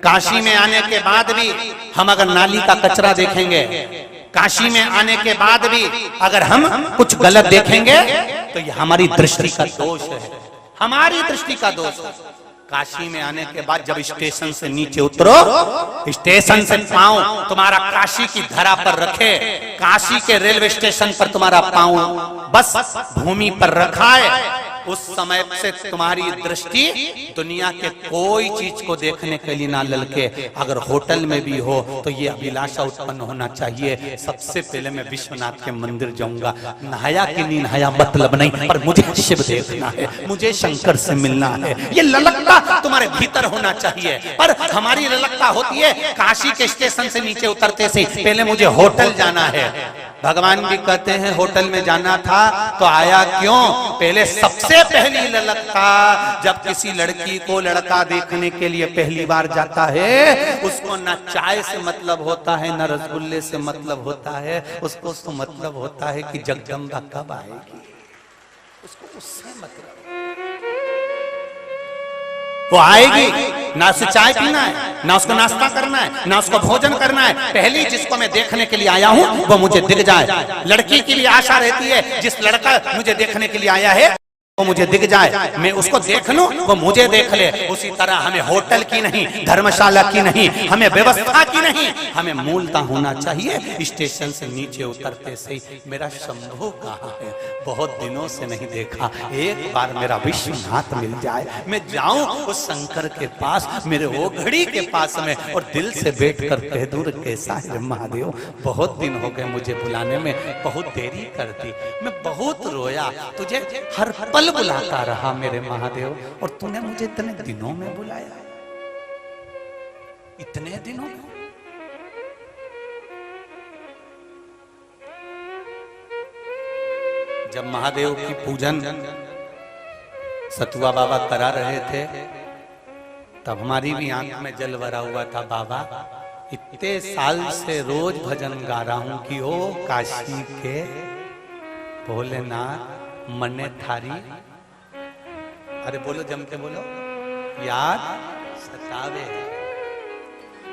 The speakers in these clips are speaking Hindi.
काशी में आने के बाद भी हम अगर नाली का कचरा देखेंगे, काशी में आने के बाद भी अगर हम कुछ गलत देखेंगे तो ये हमारी दृष्टि का दोष है, हमारी दृष्टि का दोष है। काशी में आने के बाद जब स्टेशन से नीचे उतरो, स्टेशन से पांव तुम्हारा काशी की धरा पर रखे, काशी के रेलवे स्टेशन पर तुम्हारा पांव बस भूमि पर रखा है, उस समय से तुम्हारी दृष्टि दुनिया के कोई चीज को देखने के लिए ना ललके। अगर होटल में भी हो तो ये अभिलाषा उत्पन्न होना चाहिए, सबसे पहले मैं विश्वनाथ के मंदिर जाऊंगा, नहाया कि नहीं नहाया मतलब नहीं, पर मुझे शिव देखना है, मुझे शंकर से मिलना है। ये ललकता तुम्हारे भीतर होना चाहिए। पर हमारी ललकता होती है काशी के स्टेशन से नीचे उतरते से पहले मुझे होटल जाना है। भगवान भी कहते हैं होटल में जाना था तो आया क्यों? पहले सबसे पहली ललकता जब किसी लड़की को लड़का देखने के लिए पहली बार जाता है, उसको न चाय से मतलब होता है न रसगुल्ले से मतलब होता है, उसको तो मतलब होता है कि जगदम्बा कब आएगी, उसको उससे मतलब। वो आएगी ना, उसे चाय पीना है ना, उसको नाश्ता करना है ना, उसको भोजन करना है, पहली जिसको मैं देखने के लिए आया हूं वो मुझे दिख जाए। लड़की के लिए आशा रहती है जिस लड़का मुझे देखने के लिए आया है वो मुझे दिख जाए, मैं उसको देख लूं वो मुझे देख ले। उसी तरह हमें होटल की नहीं, धर्मशाला की नहीं, हमें व्यवस्था की नहीं, हमें मूलता होना चाहिए। स्टेशन से नीचे उतरते से मेरा शंभू कहाँ है, बहुत दिनों से नहीं देखा, एक बार मेरा विश्वनाथ मिल जाए, मैं जाऊं उस शंकर के पास, मेरे वो घड़ी के पास में, और दिल से बैठकर कह दूं कैसा है महादेव, बहुत दिन हो गए मुझे बुलाने में, बहुत देरी कर दी, मैं बहुत रोया, तुझे हर पल बुलाता रहा मेरे महादेव, और तूने मुझे इतने दिनों में बुलाया, इतने दिनों में। जब महादेव की पूजन सतुआ बाबा करा रहे थे तब हमारी भी आंख में जल भरा हुआ था। बाबा इतने साल से रोज भजन गा रहा हूं कि ओ काशी के भोलेनाथ मने थारी, अरे बोलो जम के बोलो, याद सतावे।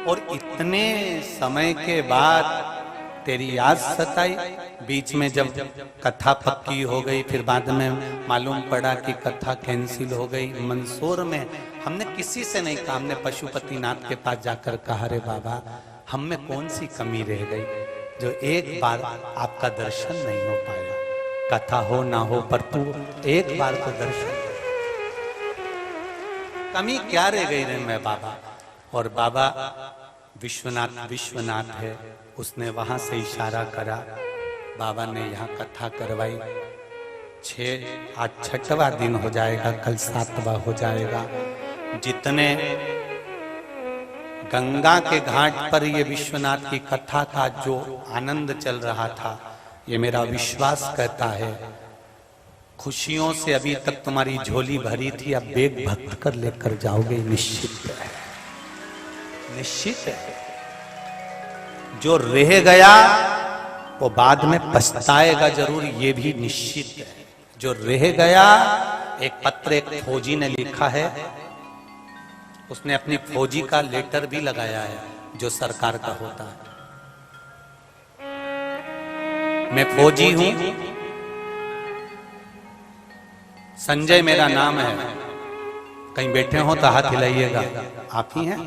और इतने समय के बाद तेरी याद सताई। बीच में जब कथा पक्की हो गई, फिर बाद में मालूम पड़ा कि कथा कैंसिल हो गई। मंदसौर में हमने किसी से नहीं कहा, हमने पशुपतिनाथ के पास जाकर कहा, रे बाबा हम में कौन सी कमी रह गई जो एक बार आपका दर्शन नहीं हो पाया, कथा हो ना हो पर तू एक बार तो दर्शन, कमी क्या रह गई रे मैं बाबा। और बाबा विश्वनाथ विश्वनाथ है, उसने वहां से इशारा करा, बाबा ने यहाँ कथा करवाई। 6-8 दिन हो जाएगा, कल 7वां हो जाएगा। जितने गंगा के घाट पर ये विश्वनाथ की कथा का जो आनंद चल रहा था, ये मेरा विश्वास कहता है खुशियों से अभी तक तुम्हारी झोली भरी थी, अब बेग भक्त कर लेकर जाओगे, निश्चित है, निश्चित है। जो रह गया वो बाद में पछताएगा जरूर, ये भी निश्चित है। जो रह गया, एक पत्र एक फौजी ने लिखा है, उसने अपनी फौजी का लेटर भी लगाया है जो सरकार का होता है। मैं फौजी हूं, संजय मेरा नाम है, कहीं बैठे हो तो हाथ हिलाइएगा, आप ही हैं।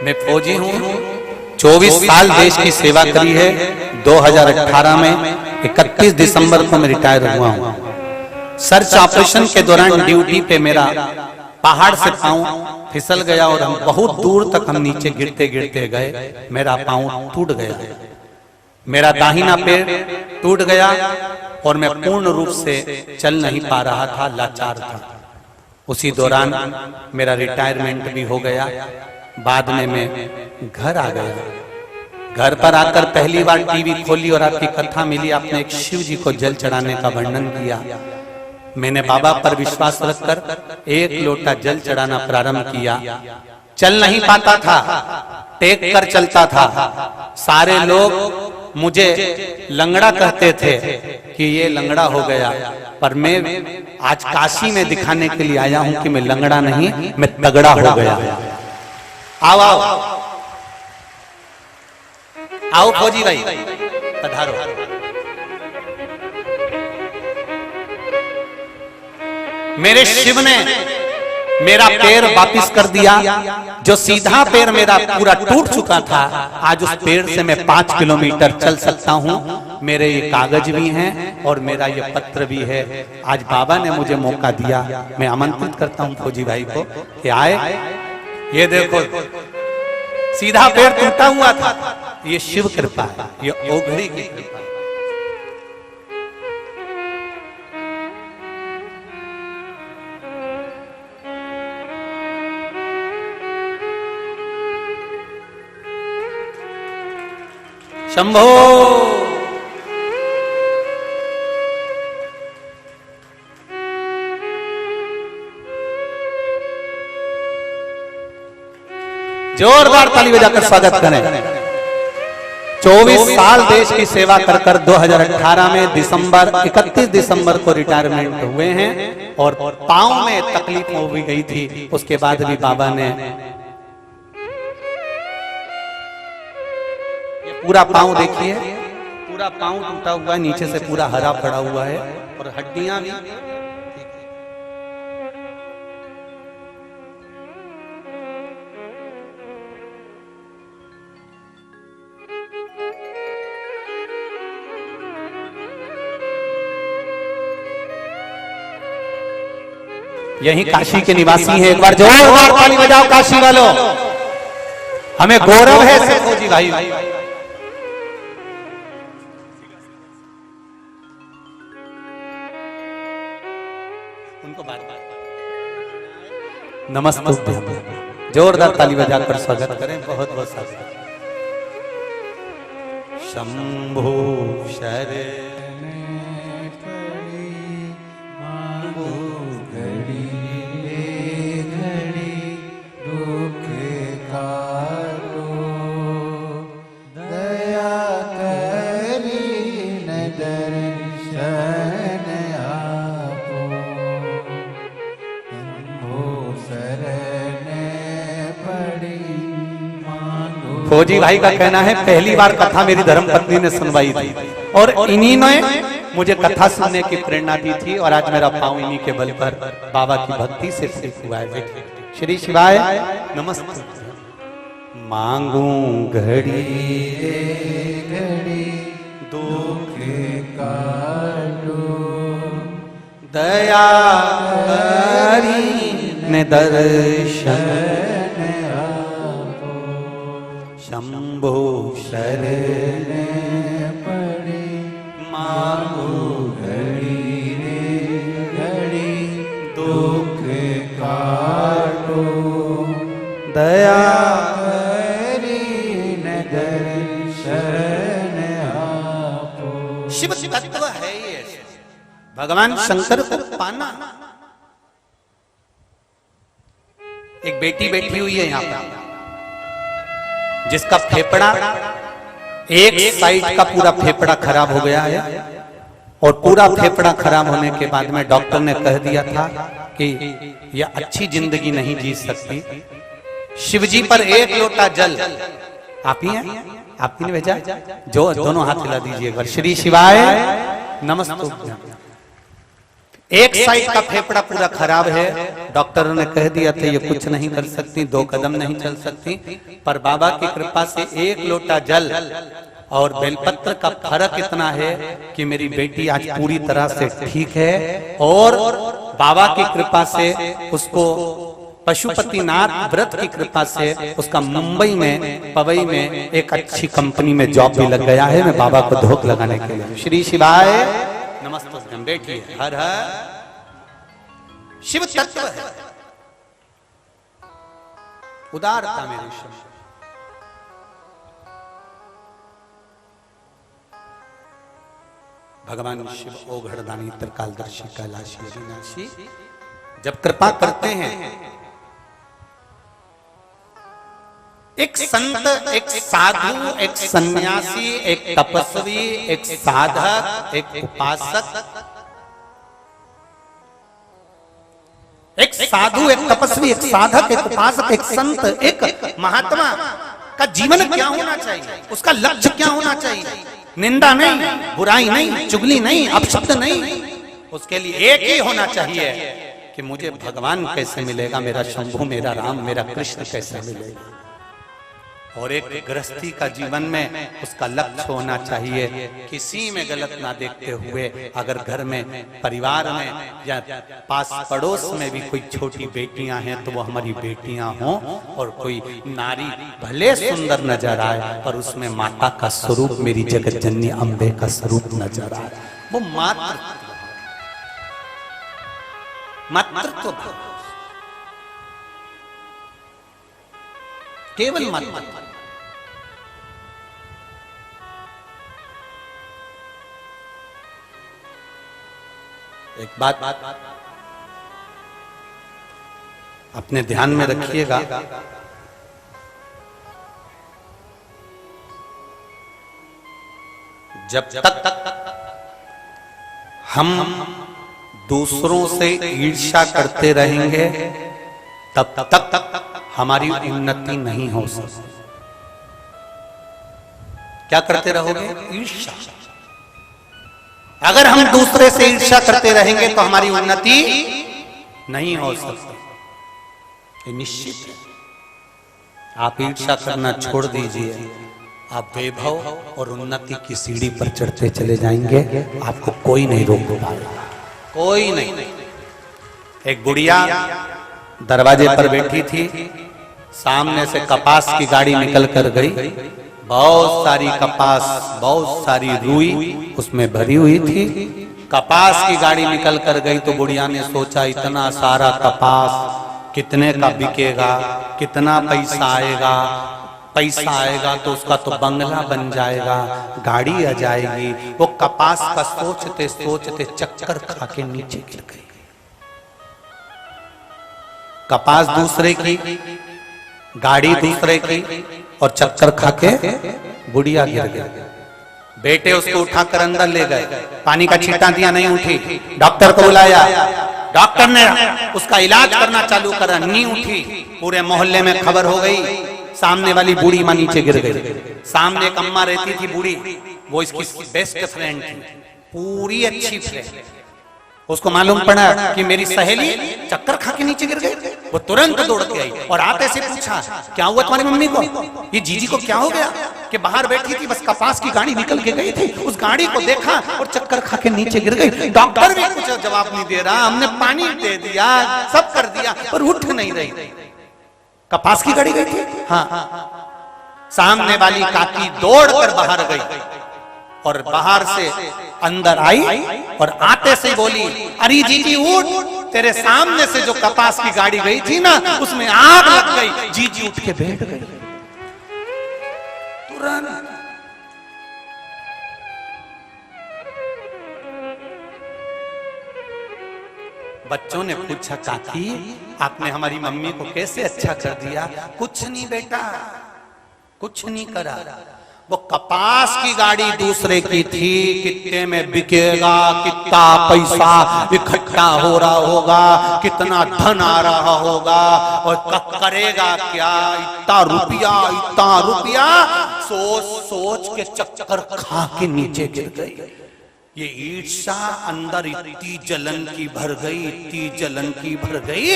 मैं फौजी हूं, 24 साल देश की सेवा करी है। 2018 में 31 दिसंबर को मैं रिटायर हुआ हूं। सर्च ऑपरेशन के दौरान ड्यूटी पे मेरा पहाड़ से पांव फिसल गया और हम बहुत दूर तक हम नीचे गिरते गिरते गए, मेरा पांव टूट गया, मेरा दाहिना पैर टूट गया और मैं पूर्ण रूप से चल नहीं पा रहा था, लाचार था। उसी दौरान मेरा रिटायरमेंट भी हो गया। बाद में मैं घर आ गया। घर पर आकर पहली बार टीवी खोली और आपकी कथा मिली, आपने एक शिव जी को जल चढ़ाने का वर्णन किया। मैंने बाबा पर विश्वास रखकर 1 लोटा जल चढ़ाना प्रारंभ किया। चल नहीं पाता था, टेक कर चलता था। सारे लोग मुझे लंगड़ा कहते थे कि ये लंगड़ा हो गया, पर मैं आज काशी में दिखाने के लिए आया हूं कि मैं लंगड़ा नहीं, मैं तगड़ा हो गया। आओ आओ आओ फौजी भाई पधारो। मेरे शिव ने मेरा पैर वापिस कर दिया। जो सीधा पैर मेरा पूरा टूट चुका था, आज उस पैर से मैं 5 किलोमीटर चल सकता हूं। मेरे ये कागज भी हैं और मेरा ये पत्र भी है। आज बाबा ने मुझे मौका दिया। मैं आमंत्रित करता हूं फौजी भाई को कि आए। ये देखो सीधा पैर टूटा हुआ था, ये शिव कृपा है, ये ओघड़ी की कृपा है। शंभो जोरदार ताली बजाकर स्वागत करें। 24 साल देश की सेवा कर 2018 में 31 दिसंबर को रिटायरमेंट हुए हैं और पांव में तकलीफ हो भी गई थी। उसके बाद भी बाबा ने पूरा पांव देखिए, पूरा पांव टूटा हुआ है, नीचे से पूरा हरा पड़ा हुआ है और हड्डियां भी। यही काशी के निवासी हैं। एक बार जोरदार ताली बजाओ काशी वालों। हमें गौरव है से फौजी भाई। उनको बार बार नमस्ते जोरदार ताली बजाकर स्वागत करें। बहुत बहुत स्वागत। शंभो शरण मांगो घड़ी घड़ी दुख काटो दया करी न दर्शन आपो शंभो शरण पड़ी मांगो। फौजी भाई का कहना है पहली बार कथा मेरी धर्मपत्नी ने सुनवाई थी और इन्हीं ने मुझे कथा सुनने की प्रेरणा दी थी और आज मेरा पांव इन्हीं के बल पर बाबा की भक्ति से ठीक हुआ है। श्री शिवाय नमस्ते। मांगू घड़ी घड़ी दुख काटो दया करी ने दर्शन आपो शंभो शरण पड़ी मांगो घड़ी घड़ी दुख काटो दया करी न दर्शन आपो। शिव तत्व है ये, भगवान शंकर को पाना। एक बेटी बैठी हुई है यहाँ पर जिसका फेफड़ा एक साइड का पूरा फेफड़ा खराब हो गया है और पूरा फेफड़ा खराब होने के बाद में डॉक्टर ने कह दिया था कि यह अच्छी जिंदगी नहीं जी सकती। शिवजी पर एक लोटा जल आप ही हैं, आप ही ने भेजा, जो दोनों हाथ हिला दीजिए एक बार। श्री शिवाय नमस्ते। एक साइड का फेफड़ा पूरा खराब है, डॉक्टरों ने कह दिया था ये कुछ नहीं कर सकती, 2 कदम नहीं चल सकती, पर बाबा की कृपा से एक लोटा जल और बेलपत्र का फर्क इतना है कि मेरी बेटी आज पूरी तरह से ठीक है और बाबा की कृपा से उसको पशुपतिनाथ व्रत की कृपा से उसका मुंबई में पवई में एक अच्छी कंपनी में जॉब भी लग गया है। मैं बाबा को धोख लगाने के लिए। श्री शिवाय नमस्ते। बैठिए। हर हर शिव तत्व है, उदारता मेरे शिव। भगवान शिव ओघड़दानी त्रिकालदर्शी कैलाशी अविनाशी जब कृपा करते हैं एक संत, एक साधु, एक सन्यासी, एक तपस्वी, एक साधक, एक उपासक, एक साधु, एक तपस्वी, एक साधक, एक उपासक, एक संत, एक महात्मा का जीवन क्या होना चाहिए, उसका लक्ष्य क्या होना चाहिए? निंदा नहीं, बुराई नहीं, चुगली नहीं, अपशब्द नहीं, उसके लिए एक ही होना चाहिए कि मुझे भगवान कैसे मिलेगा, मेरा शंभु, मेरा राम, मेरा कृष्ण कैसे मिलेगा। और एक गृहस्थी का जीवन में उसका लक्ष्य होना चाहिए किसी में गलत ना देखते हुए, अगर घर में, परिवार में या पास पड़ोस में भी कोई छोटी बेटियां हैं तो वो हमारी बेटियां हों, और कोई नारी भले सुंदर नजर आए पर उसमें माता का स्वरूप, मेरी जगत जननी अम्बे का स्वरूप नजर आए, वो मातृत्व, केवल मातृत्व। एक बात अपने ध्यान में रखिएगा, जब तक हम दूसरों से ईर्ष्या करते रहेंगे तब तक हमारी उन्नति नहीं हो सकती। क्या करते रहोगे? ईर्ष्या। अगर हम दूसरे से ईर्ष्या करते रहेंगे तो हमारी उन्नति नहीं हो सकती, ये निश्चित है। आप ईर्ष्या करना छोड़ दीजिए, आप वैभव और उन्नति की सीढ़ी पर चढ़ते चले जाएंगे, आपको कोई नहीं रोक पाएगा, कोई नहीं। एक बुढ़िया दरवाजे पर बैठी थी, सामने से कपास की गाड़ी निकल कर गई, बहुत सारी कपास, बहुत सारी रुई उसमें भरी हुई थी। कपास की गाड़ी निकल कर गई तो बुढ़िया ने सोचा इतना सारा कपास कितने का बिकेगा, कितना पैसा आएगा, पैसा आएगा तो उसका तो बंगला बन जाएगा, गाड़ी आ जाएगी। वो कपास का सोचते सोचते चक्कर खा के नीचे गिर गई। कपास दूसरे की, गाड़ी दूसरे की, और चक्कर खा के बुढ़िया गिर गई। बेटे उसको उठाकर अंदर ले गए, पानी का छींटा दिया, नहीं उठी, डॉक्टर को बुलाया, डॉक्टर ने उसका इलाज करना चालू करा, नहीं उठी। पूरे मोहल्ले में खबर हो गई, सामने वाली बूढ़ी मां नीचे गिर गई। सामने एक अम्मा रहती थी बूढ़ी, वो इसकी बेस्ट फ्रेंड थी, पूरी अच्छी फ्रेंड। उसको मालूम पड़ा कि मेरी सहेली चक्कर खा के नीचे गिर गई। वो तुरंत दौड़ के आई और आते से पूछा क्या हुआ तुम्हारी मम्मी को, ये जीजी को क्या हो गया? कि बाहर बैठी थी, बस कपास की गाड़ी निकल के गई थी, उस गाड़ी को देखा और चक्कर खा के नीचे गिर गई। डॉक्टर भी कुछ जवाब नहीं दे रहा, हमने पानी दे दिया, सब कर दिया, पर उठ नहीं रही। कपास की गाड़ी गई थी। हाँ, सामने वाली काकी दौड़कर बाहर गई और बाहर से अंदर आई और आते से बोली, अरे जीजी उठ, तेरे सामने से जो कपास की गाड़ी गई थी ना, उसमें आग लग गई। जीजी उठ के बैठ गई तुरंत। बच्चों ने पूछा, काकी आपने हमारी मम्मी को कैसे अच्छा कर दिया? कुछ नहीं बेटा, कुछ नहीं करा। वो कपास की गाड़ी दूसरे की थी, कितने में बिकेगा, कितना पैसा इकट्ठा हो रहा होगा, कितना धन आ रहा होगा, और करेगा क्या, इतना रुपया सोच सोच के चक्कर खा के नीचे गिर गई। ये ईर्ष्या अंदर इतनी जलन की भर गई, इतनी जलन की भर गई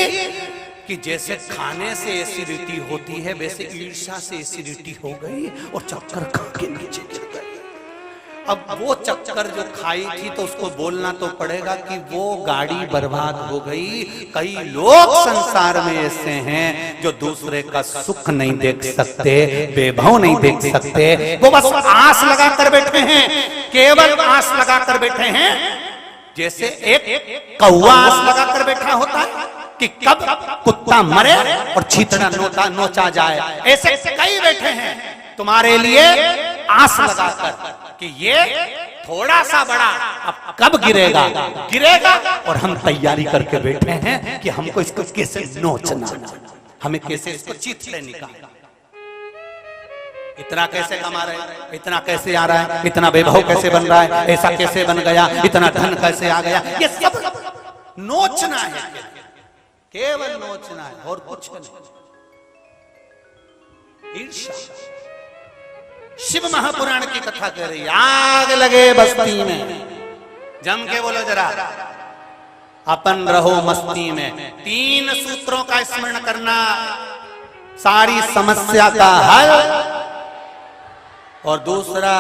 कि जैसे खाने से एसिडिटी होती है, वैसे ईर्ष्या से एसिडिटी हो गई और चक्कर खा के नीचे गिर गई। अब वो चक्कर जो खाई थी तो उसको बोलना तो पड़ेगा कि वो गाड़ी बर्बाद हो गई। कई लोग संसार में ऐसे हैं जो दूसरे का सुख नहीं देख सकते, वैभव नहीं देख सकते, वो बस आस लगा कर बैठे हैं, केवल आस लगा कर बैठे हैं। जैसे एक कौवा आस लगा कर बैठा होता है कि कब कुत्ता मरे और छींतड़ा नोचा जाए, ऐसे कई बैठे हैं तुम्हारे लिए आस लगाकर कि ये थोड़ा सा बड़ा अब कब गिरेगा, और हम तैयारी करके बैठे हैं कि हमको इसको कैसे नोचना, हमें कैसे इसको चीथड़े निकालना। इतना कैसे कमा रहे हैं, इतना कैसे आ रहा है, इतना वैभव कैसे बन रहा है, ऐसा कैसे बन गया, इतना धन कैसे आ गया, ये सब नोचना है, केवल नोचना है और कुछ नहीं। ईर्ष्या। शिव महापुराण की कथा कह रही, आग लगे बस्ती में, जम के बोलो जरा, अपन रहो मस्ती में। 3 सूत्रों का स्मरण करना, सारी समस्या का हल। और दूसरा,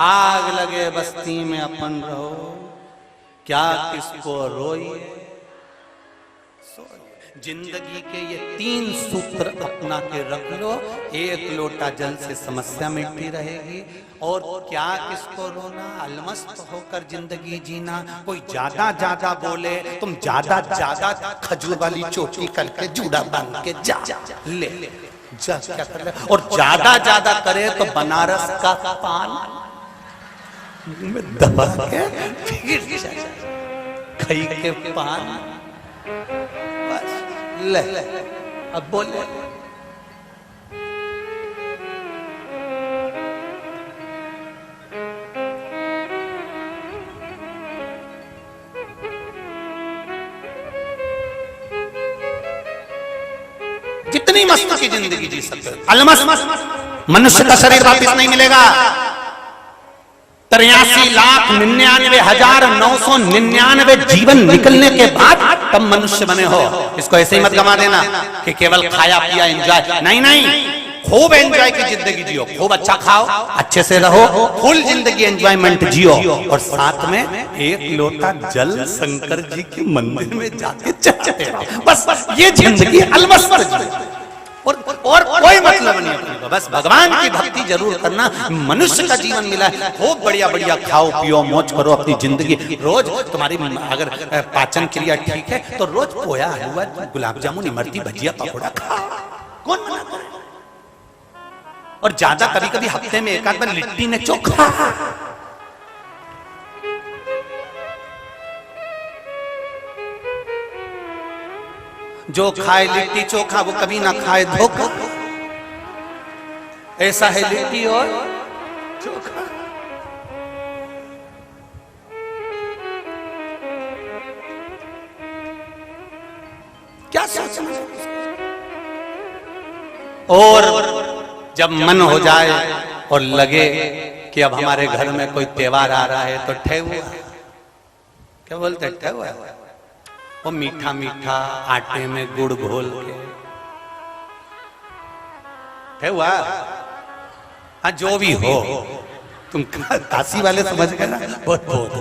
आग लगे बस्ती में अपन रहो, क्या किसको रोइए जिंदगी के ये 3 सूत्र अपना के रख लो। 1 लोटा जल से समस्या मिटती रहेगी। और क्या किसको रोना, अलमस्त होकर जिंदगी जीना। कोई ज्यादा ज्यादा बोले, तुम ज्यादा ज्यादा खजूर वाली चोटी करके जूड़ा बांध के जा ले जा, क्या कर रहे। और ज्यादा ज्यादा करे तो बनारस का पान में दबा के फिर खाई के पान, ले अब बोले। जितनी मस्त की जिंदगी जी सकते, अलमस्त मनुष्य का शरीर वापिस नहीं मिलेगा। 83,99,999 जीवन निकलने के बाद तब मनुष्य बने हो। इसको ऐसे ही मत गवा देना कि केवल खाया पिया एंजॉय, नहीं नहीं, खूब एंजॉय की जिंदगी जियो, खूब अच्छा खाओ, अच्छे से रहो, फुल जिंदगी एंजॉयमेंट जियो। और साथ में 1 लोटा जल शंकर जी के मंदिर में जाके चढ़ाते रहो। बस ये जिंदगी अलमस्त जियो। और कोई मतलब नहीं अपने को, बस भगवान की भक्ति जरूर करना। मनुष्य का जीवन मिला है, खूब बढ़िया बढ़िया खाओ पियो मौज करो अपनी जिंदगी। रोज तुम्हारी अगर पाचन क्रिया ठीक है तो रोज पोया, हलवा, गुलाब जामुन, इमरती, भजिया, पकौड़ा खा, कौन मना करे। और ज्यादा कभी कभी हफ्ते में 1 आध बार लिट्टी ने चोखा। जो खाए लिट्टी चोखा वो कभी ना खाए धोखा। ऐसा है लिट्टी और चोखा। क्या सोचना। और जब मन हो जाए और लगे कि अब हमारे घर में कोई त्योहार आ रहा है तो ठेहुआ, क्या बोलते हैं, ठेहुआ, वो मीठा मीठा आटे में गुड़ घोल के ठेहुआ। हाँ जो भी हो, तुम काशी वाले समझ गए ना, बहुत बहुत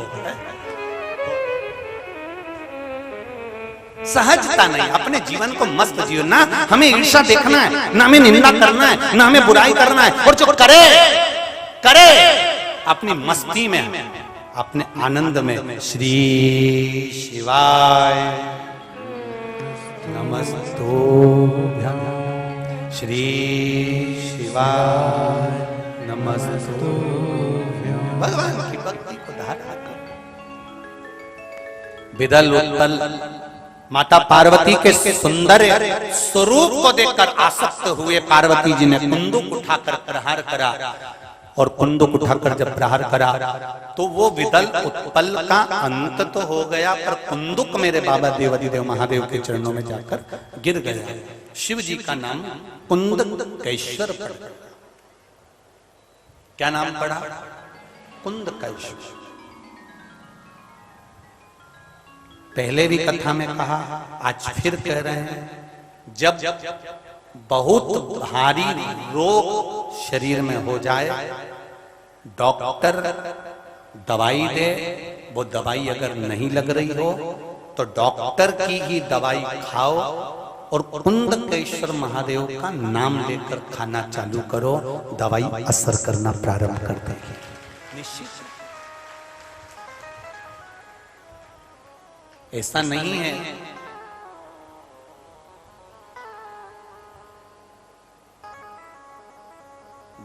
सहजता नहीं। अपने जीवन को मस्त जियो ना, हमें ईर्ष्या देखना है ना, हमें निंदा करना है ना, हमें बुराई करना है। और जो करे करे अपनी मस्ती में, अपने आनंद में। श्री शिवाय नमस्तुभ्यं, श्री शिवाय नमस्तुभ्यं। भगवान की भक्ति को धारा कर। विदल उत्पल माता पार्वती के सुंदर स्वरूप को देखकर आसक्त हुए पार्वती जी ने कुंदुक उठाकर प्रहार करा। और कुंदुक उठाकर जब प्रहार करा तो वो विदल उत्पल का अंत तो हो गया, पर कुंदुक मेरे बाबा देवाधिदेव महादेव के चरणों में जाकर गिर गया। शिव जी का नाम कुंदकेश्वर पड़ा। क्या नाम पड़ा? कुंदकेश्वर। पहले भी कथा में कहा, आज फिर कह रहे हैं, जब बहुत भारी रोग शरीर में हो जाए, डॉक्टर दवाई दे, वो दवाई अगर नहीं लग रही हो तो डॉक्टर की ही दवाई खाओ और कुंदकेश्वर महादेव का नाम लेकर खाना चालू करो, दवाई असर करना प्रारंभ कर देगी। निश्चित ऐसा नहीं है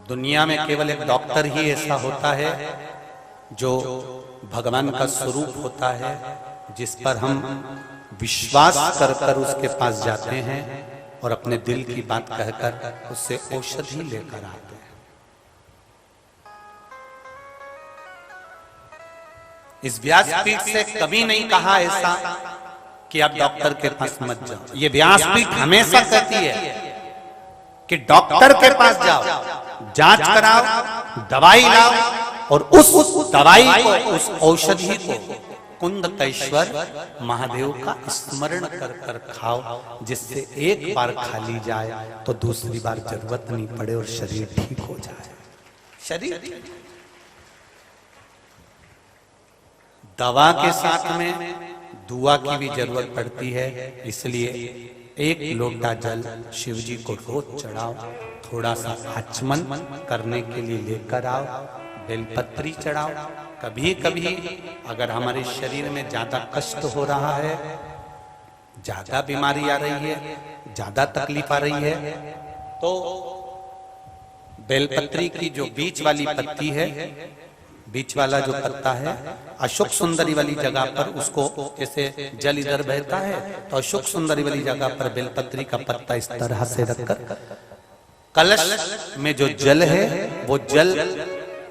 दुनिया में केवल एक डॉक्टर ही ऐसा होता है जो भगवान का स्वरूप होता है, जिस पर हम विश्वास कर कर उसके पास जाते हैं और अपने दिल की बात कहकर उससे औषधि लेकर आते हैं। इस व्यासपीठ से कभी नहीं कहा ऐसा कि आप डॉक्टर के पास मत जाओ। ये व्यासपीठ हमेशा कहती है कि डॉक्टर के पास जाओ, जांच कराओ, दवाई लाओ और उस दवाई को, उस औषधि को कुंदकेश्वर महादेव का स्मरण कर कर खाओ, जिससे एक बार खा ली जाए तो दूसरी बार जरूरत नहीं पड़े और शरीर ठीक हो जाए। शरीर दवा के साथ में दुआ की भी जरूरत पड़ती है, इसलिए एक लोटा जल शिव जी को रोज चढ़ाओ, थोड़ा सा आचमन करने के लिए लेकर आओ, बेलपत्री चढ़ाओ। कभी कभी अगर हमारे शरीर में ज्यादा कष्ट हो रहा है, ज्यादा बीमारी आ रही है, ज्यादा तकलीफ आ रही है, तो बेलपत्री की जो बीच वाली पत्ती है, बीच वाला जो पत्ता है, अशोक सुंदरी वाली जगह पर उसको, जैसे जल इधर बहता है तो अशोक सुंदरी वाली जगह पर बेलपत्री का पत्ता इस तरह से रखकर कलश में जो जल है वो जल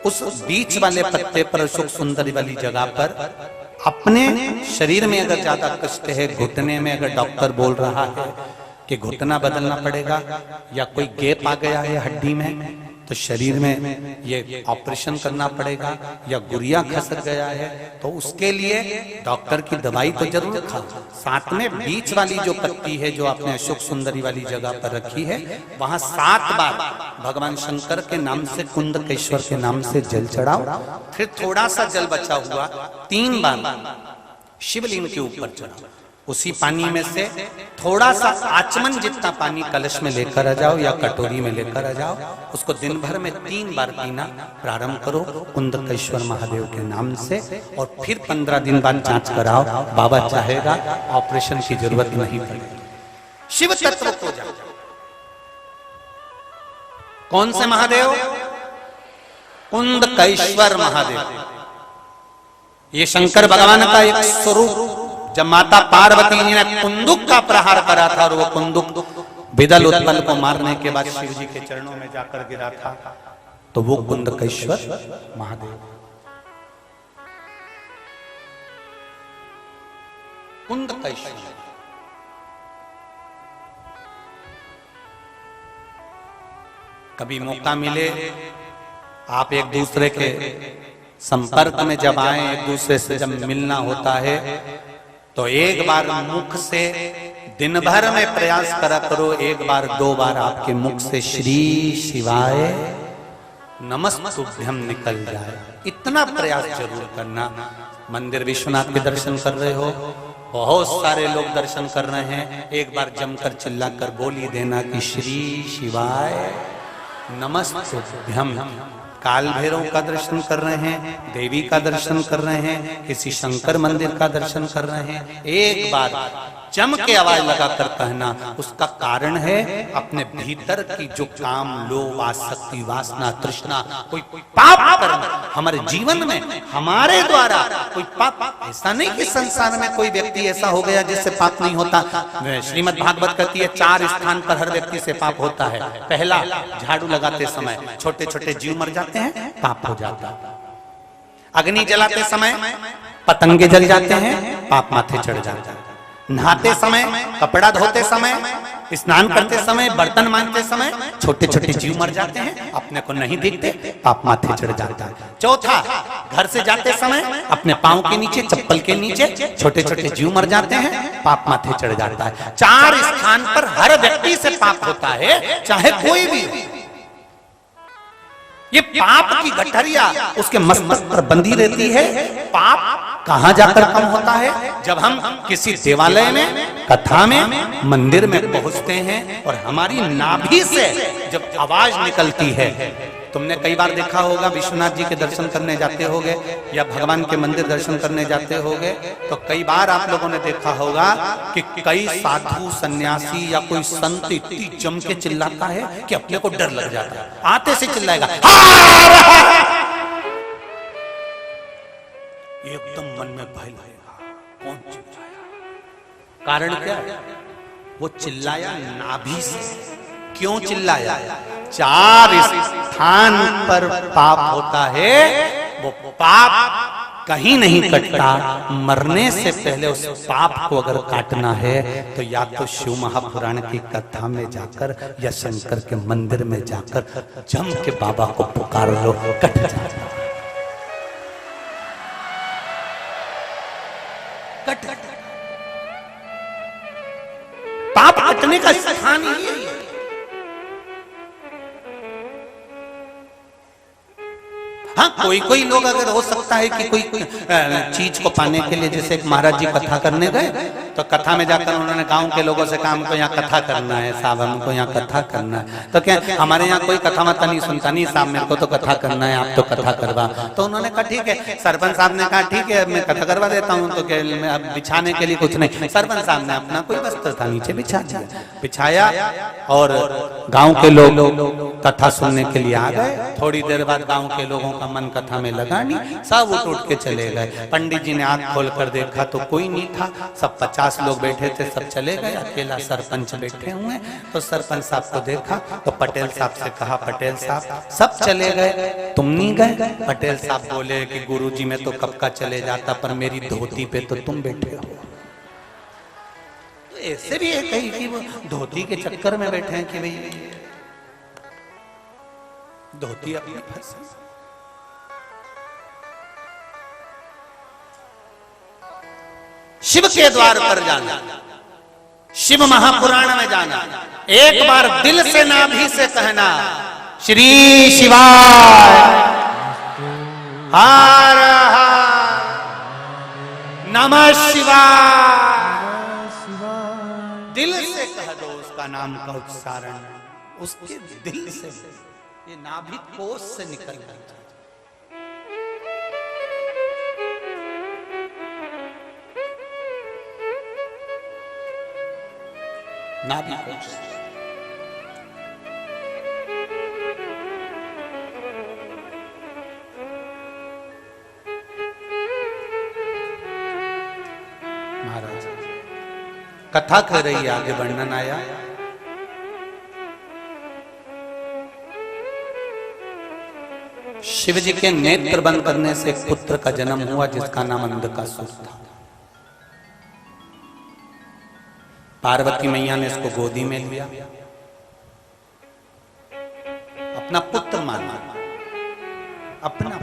उस बीच वाले पत्ते पर, अशोक सुंदरी वाली जगह पर, अपने शरीर में अगर ज्यादा कष्ट है, घुटने में अगर डॉक्टर बोल रहा है कि घुटना बदलना पड़ेगा या कोई गैप आ गया है हड्डी में तो शरीर में ये ऑपरेशन करना पड़ेगा, या गुरिया खसक गया है तो उसके लिए डॉक्टर की दवाई तो जरूर खाओ, साथ में बीच वाली जो पत्ती है जो आपने अशोक सुंदरी वाली जगह पर रखी है, वहां 7 बार भगवान शंकर के नाम से, कुंदकेश्वर के नाम से जल चढ़ाओ। फिर थोड़ा सा जल बचा हुआ 3 बार शिवलिंग के ऊपर चढ़ाओ। उसी पानी में से थोड़ा सा आचमन जितना पानी कलश में लेकर आ जाओ या कटोरी में लेकर आ जाओ, उसको दिन भर में 3 बार पीना प्रारंभ करो कुंदकेश्वर महादेव के नाम से, और फिर 15 दिन बाद जांच कराओ। बाबा चाहेगा ऑपरेशन की जरूरत नहीं पड़ेगी। शिव तत्व को जाओ। कौन से महादेव? कुंदकेश्वर महादेव। ये शंकर भगवान का एक स्वरूप, जब माता पार्वती जी ने कुंदुक का प्रहार करा था और वो कुंदुक बिदल उत्पल को मारने के बाद शिव जी के चरणों में जाकर गिरा था, तो वो कुंदकेश्वर महादेव। कुंदकेश्वर कभी मौका मिले, आप एक दूसरे के संपर्क में जब आए, एक दूसरे से जब मिलना होता है, तो एक बार मुख से दिन भर में प्रयास करा करो, 1 बार 2 बार आपके मुख से श्री शिवाय नमस्तुभ्यम निकल जाए, इतना प्रयास जरूर करना। मंदिर विश्वनाथ के दर्शन कर रहे हो, बहुत सारे लोग दर्शन कर रहे हैं, एक बार जमकर चिल्लाकर बोल ही देना कि श्री शिवाय नमस्तुभ्यम। काल भैरव का दर्शन कर रहे हैं, देवी का दर्शन कर रहे हैं, किसी शंकर मंदिर का दर्शन कर रहे हैं, एक बार जम के आवाज लगाकर कहना। उसका कारण है अपने भीतर की जो काम, लोभ, आसक्ति, वासना, तृष्णा, कोई पाप कर्म हमारे जीवन में हमारे द्वारा कोई पाप, ऐसा नहीं कि संसार में कोई व्यक्ति ऐसा हो गया जिससे पाप नहीं होता। श्रीमद् भागवत कहती है 4 स्थान पर हर व्यक्ति से पाप होता है। पहला, झाड़ू लगाते समय छोटे छोटे जीव मर जाते हैं, पाप हो जाता है। अग्नि जलाते समय पतंगे जल जाते हैं, पाप माथे चढ़ जाता है। नहाते समय, कपड़ा धोते समय, स्नान करते समय, बर्तन मांजते समय छोटे छोटे जीव मर जाते हैं, अपने को नहीं दिखते, पाप माथे चढ़ जाता है। चौथा, घर से जाते समय अपने पांव के नीचे, चप्पल के नीचे छोटे छोटे जीव मर जाते हैं, पाप माथे चढ़ जाता है। 4 स्थान पर हर व्यक्ति से पाप होता है, चाहे कोई भी। ये पाप की गठरिया उसके मस्तक पर बंधी रहती है। पाप कहां जाकर कम होता है? जब हम किसी देवालय में, कथा में, मंदिर में पहुंचते हैं और हमारी नाभि से जब आवाज निकलती है। तुमने कई बार देखा होगा, विश्वनाथ जी के दर्शन करने जाते होगे या भगवान के मंदिर दर्शन करने जाते होगे, तो कई बार आप लोगों ने देखा होगा कि कई साधु, सन्यासी या कोई संत इतनी जम के चिल्लाता है कि अपने को डर लग जाता है। आते से चिल्लाएगा, एकदम मन में भय लगेगा, कौन चिल्लाया? कारण क्या है? वो चिल्लाया नाभि से। क्यों चिल्लाया? 4 स्थान पर पाप होता है, वो पाप कहीं नहीं कटता। मरने से पहले उस पाप को अगर काटना है तो या तो शिव महापुराण की कथा में जाकर या शंकर के मंदिर में जाकर जम के बाबा को पुकार लो, कट जाता। कट पाप कटने का स्थान ही है। हाँ, कोई कोई लोग अगर हो सकता है कि कोई चीज को पाने के लिए, जैसे एक महाराज जी कथा करने गए तो कथा में जाकर उन्होंने गांव के लोगों से कहा हमको यहाँ कथा करना है साहब, हमको यहाँ कथा करना है। तो क्या हमारे यहाँ कोई कथा मत नहीं सुनता, नहीं साहब मेरे को तो कथा करना है, आप तो कथा करवा। तो उन्होंने कहा ठीक है। सरपंच साहब ने कहा ठीक है मैं कथा करवा देता हूँ। तो अब बिछाने के लिए कुछ नहीं, सरपंच साहब ने अपना कोई वस्त्र था नीचे बिछा दिया, बिछाया और गाँव के लोग कथा सुनने के लिए आ गए। थोड़ी देर बाद गाँव के लोगों का मन कथा में लगा नहीं, सब उठ के चले गए। पंडित जी ने आंख खोल कर देखा तो कोई नहीं था, सब 50 लोग बैठे थे, सब चले गए, अकेला सरपंच बैठे हुए। तो सरपंच साहब को देखा तो पटेल साहब से कहा पटेल साहब सब चले गए, तुम नहीं गए? पटेल साहब बोले कि गुरुजी मैं तो कब का चले जाता, पर मेरी धोती पे तो तुम बैठे हो। तो ऐसे भी है कहीं कि वो धोती के चक्कर में बैठे हैं कि भाई धोती अपनी फंसी। शिव के द्वार पर जाना, शिव महापुराण में जाना, एक बार दिल से नाभि से कहना श्री शिवाय हर हर नमः शिवाय। दिल से कह दो उसका नाम का उच्चारण, उसके दिल से, ये नाभि कोश से निकलना चाहिए। नाभि कोश। महाराज कथा कर रही है, आगे वर्णन आया। शिव जी के नेत्र बंद करने से एक पुत्र का जन्म हुआ जिसका नाम अंधकासुर था। पार्वती मैया ने इसको गोदी में लिया, अपना पुत्र माना, अपना।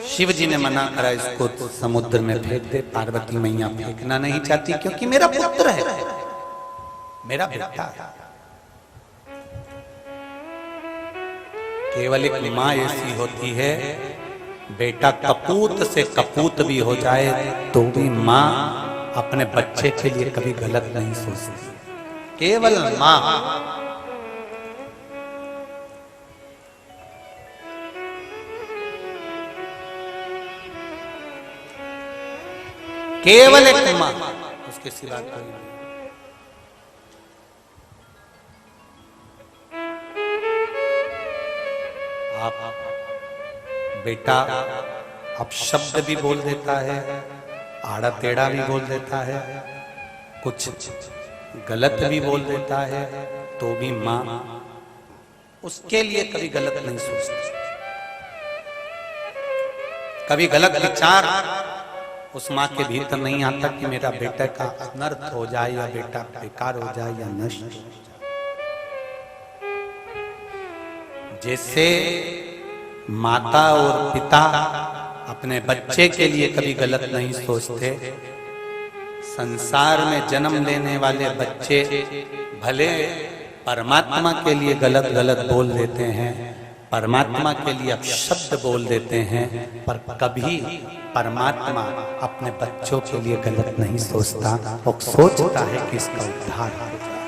शिव जी ने मना करा इसको समुद्र में फेंक दे। पार्वती मैया फेंकना नहीं चाहती क्योंकि मेरा पुत्र है, मेरा बेटा है। केवल एक माँ ऐसी होती है, बेटा कपूत से कपूत भी हो जाए तो भी माँ अपने बच्चे के लिए कभी गलत नहीं सोचती। केवल माँ। केवल एक माँ, उसके सिवा कोई नहीं। आप बेटा अब शब्द भी बोल देता है, आड़ा टेढ़ा भी बोल देता है, कुछ गलत भी बोल देता है, तो भी माँ उसके लिए कभी गलत नहीं सोचती। कभी गलत विचार उस माँ के भीतर नहीं आता कि मेरा बेटा का अनर्थ हो जाए या बेटा बेकार हो जाए या नष्ट हो जाए। जैसे माता और पिता अपने बच्चे के लिए कभी गलत नहीं सोचते, संसार में जन्म लेने वाले बच्चे भले परमात्मा के लिए गलत गलत बोल देते हैं, परमात्मा के लिए अपशब्द बोल देते हैं, पर कभी परमात्मा अपने बच्चों के लिए गलत नहीं सोचता। वो सोचता है कि इसका उद्धार हो जाए,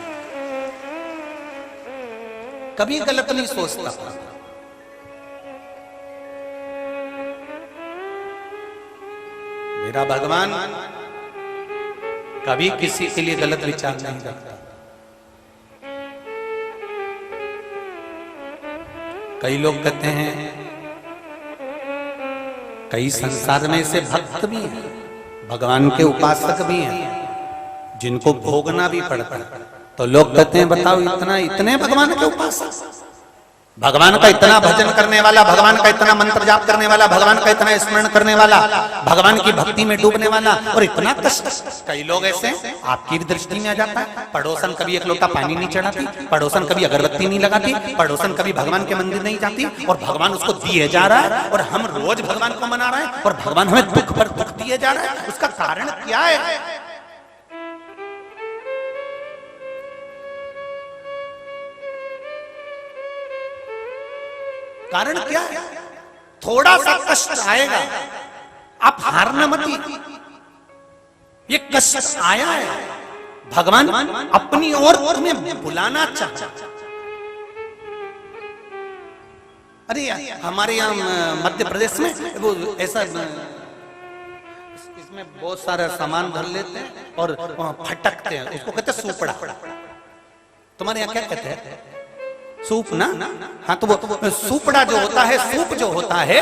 कभी गलत नहीं सोचता। मेरा भगवान कभी किसी के लिए गलत विचार नहीं रखता। कई लोग कहते हैं, कई संसार में ऐसे भक्त भी हैं, भगवान के उपासक भी हैं, जिनको भोगना भी पड़ता है। तो लोग कहते हैं बताओ इतना इतने भगवान के उपासक, भगवान का इतना भजन करने वाला, भगवान का इतना मंत्र जाप करने वाला, भगवान का इतना स्मरण करने वाला, भगवान की भक्ति में डूबने वाला, और इतना कष्ट। कई लोग ऐसे आपकी भी दृष्टि में आ जाता है, पड़ोसन कभी एक लोटा पानी नहीं चढ़ाती, पड़ोसन कभी अगरबत्ती नहीं लगाती, पड़ोसन कभी भगवान के मंदिर नहीं जाती, और भगवान उसको दिए जा रहा है, और हम रोज भगवान को मना रहे हैं, और भगवान हमें दुख पर दुख दिए जा रहा है। उसका कारण क्या है? कारण क्या है? थोड़ा सा कष्ट आएगा, आप हारना मत। ये कष्ट आया है, भगवान अपनी ओर तुम्हें बुलाना चाहता। अरे हमारे यहाँ मध्य प्रदेश में वो ऐसा, इसमें बहुत सारा सामान धर लेते हैं और फटकते हैं, उसको कहते हैं सूपड़ा। तुम्हारे यहाँ क्या कहते हैं? सूप ना? हाँ, तो वो सूपड़ा जो होता है, सूप जो होता है,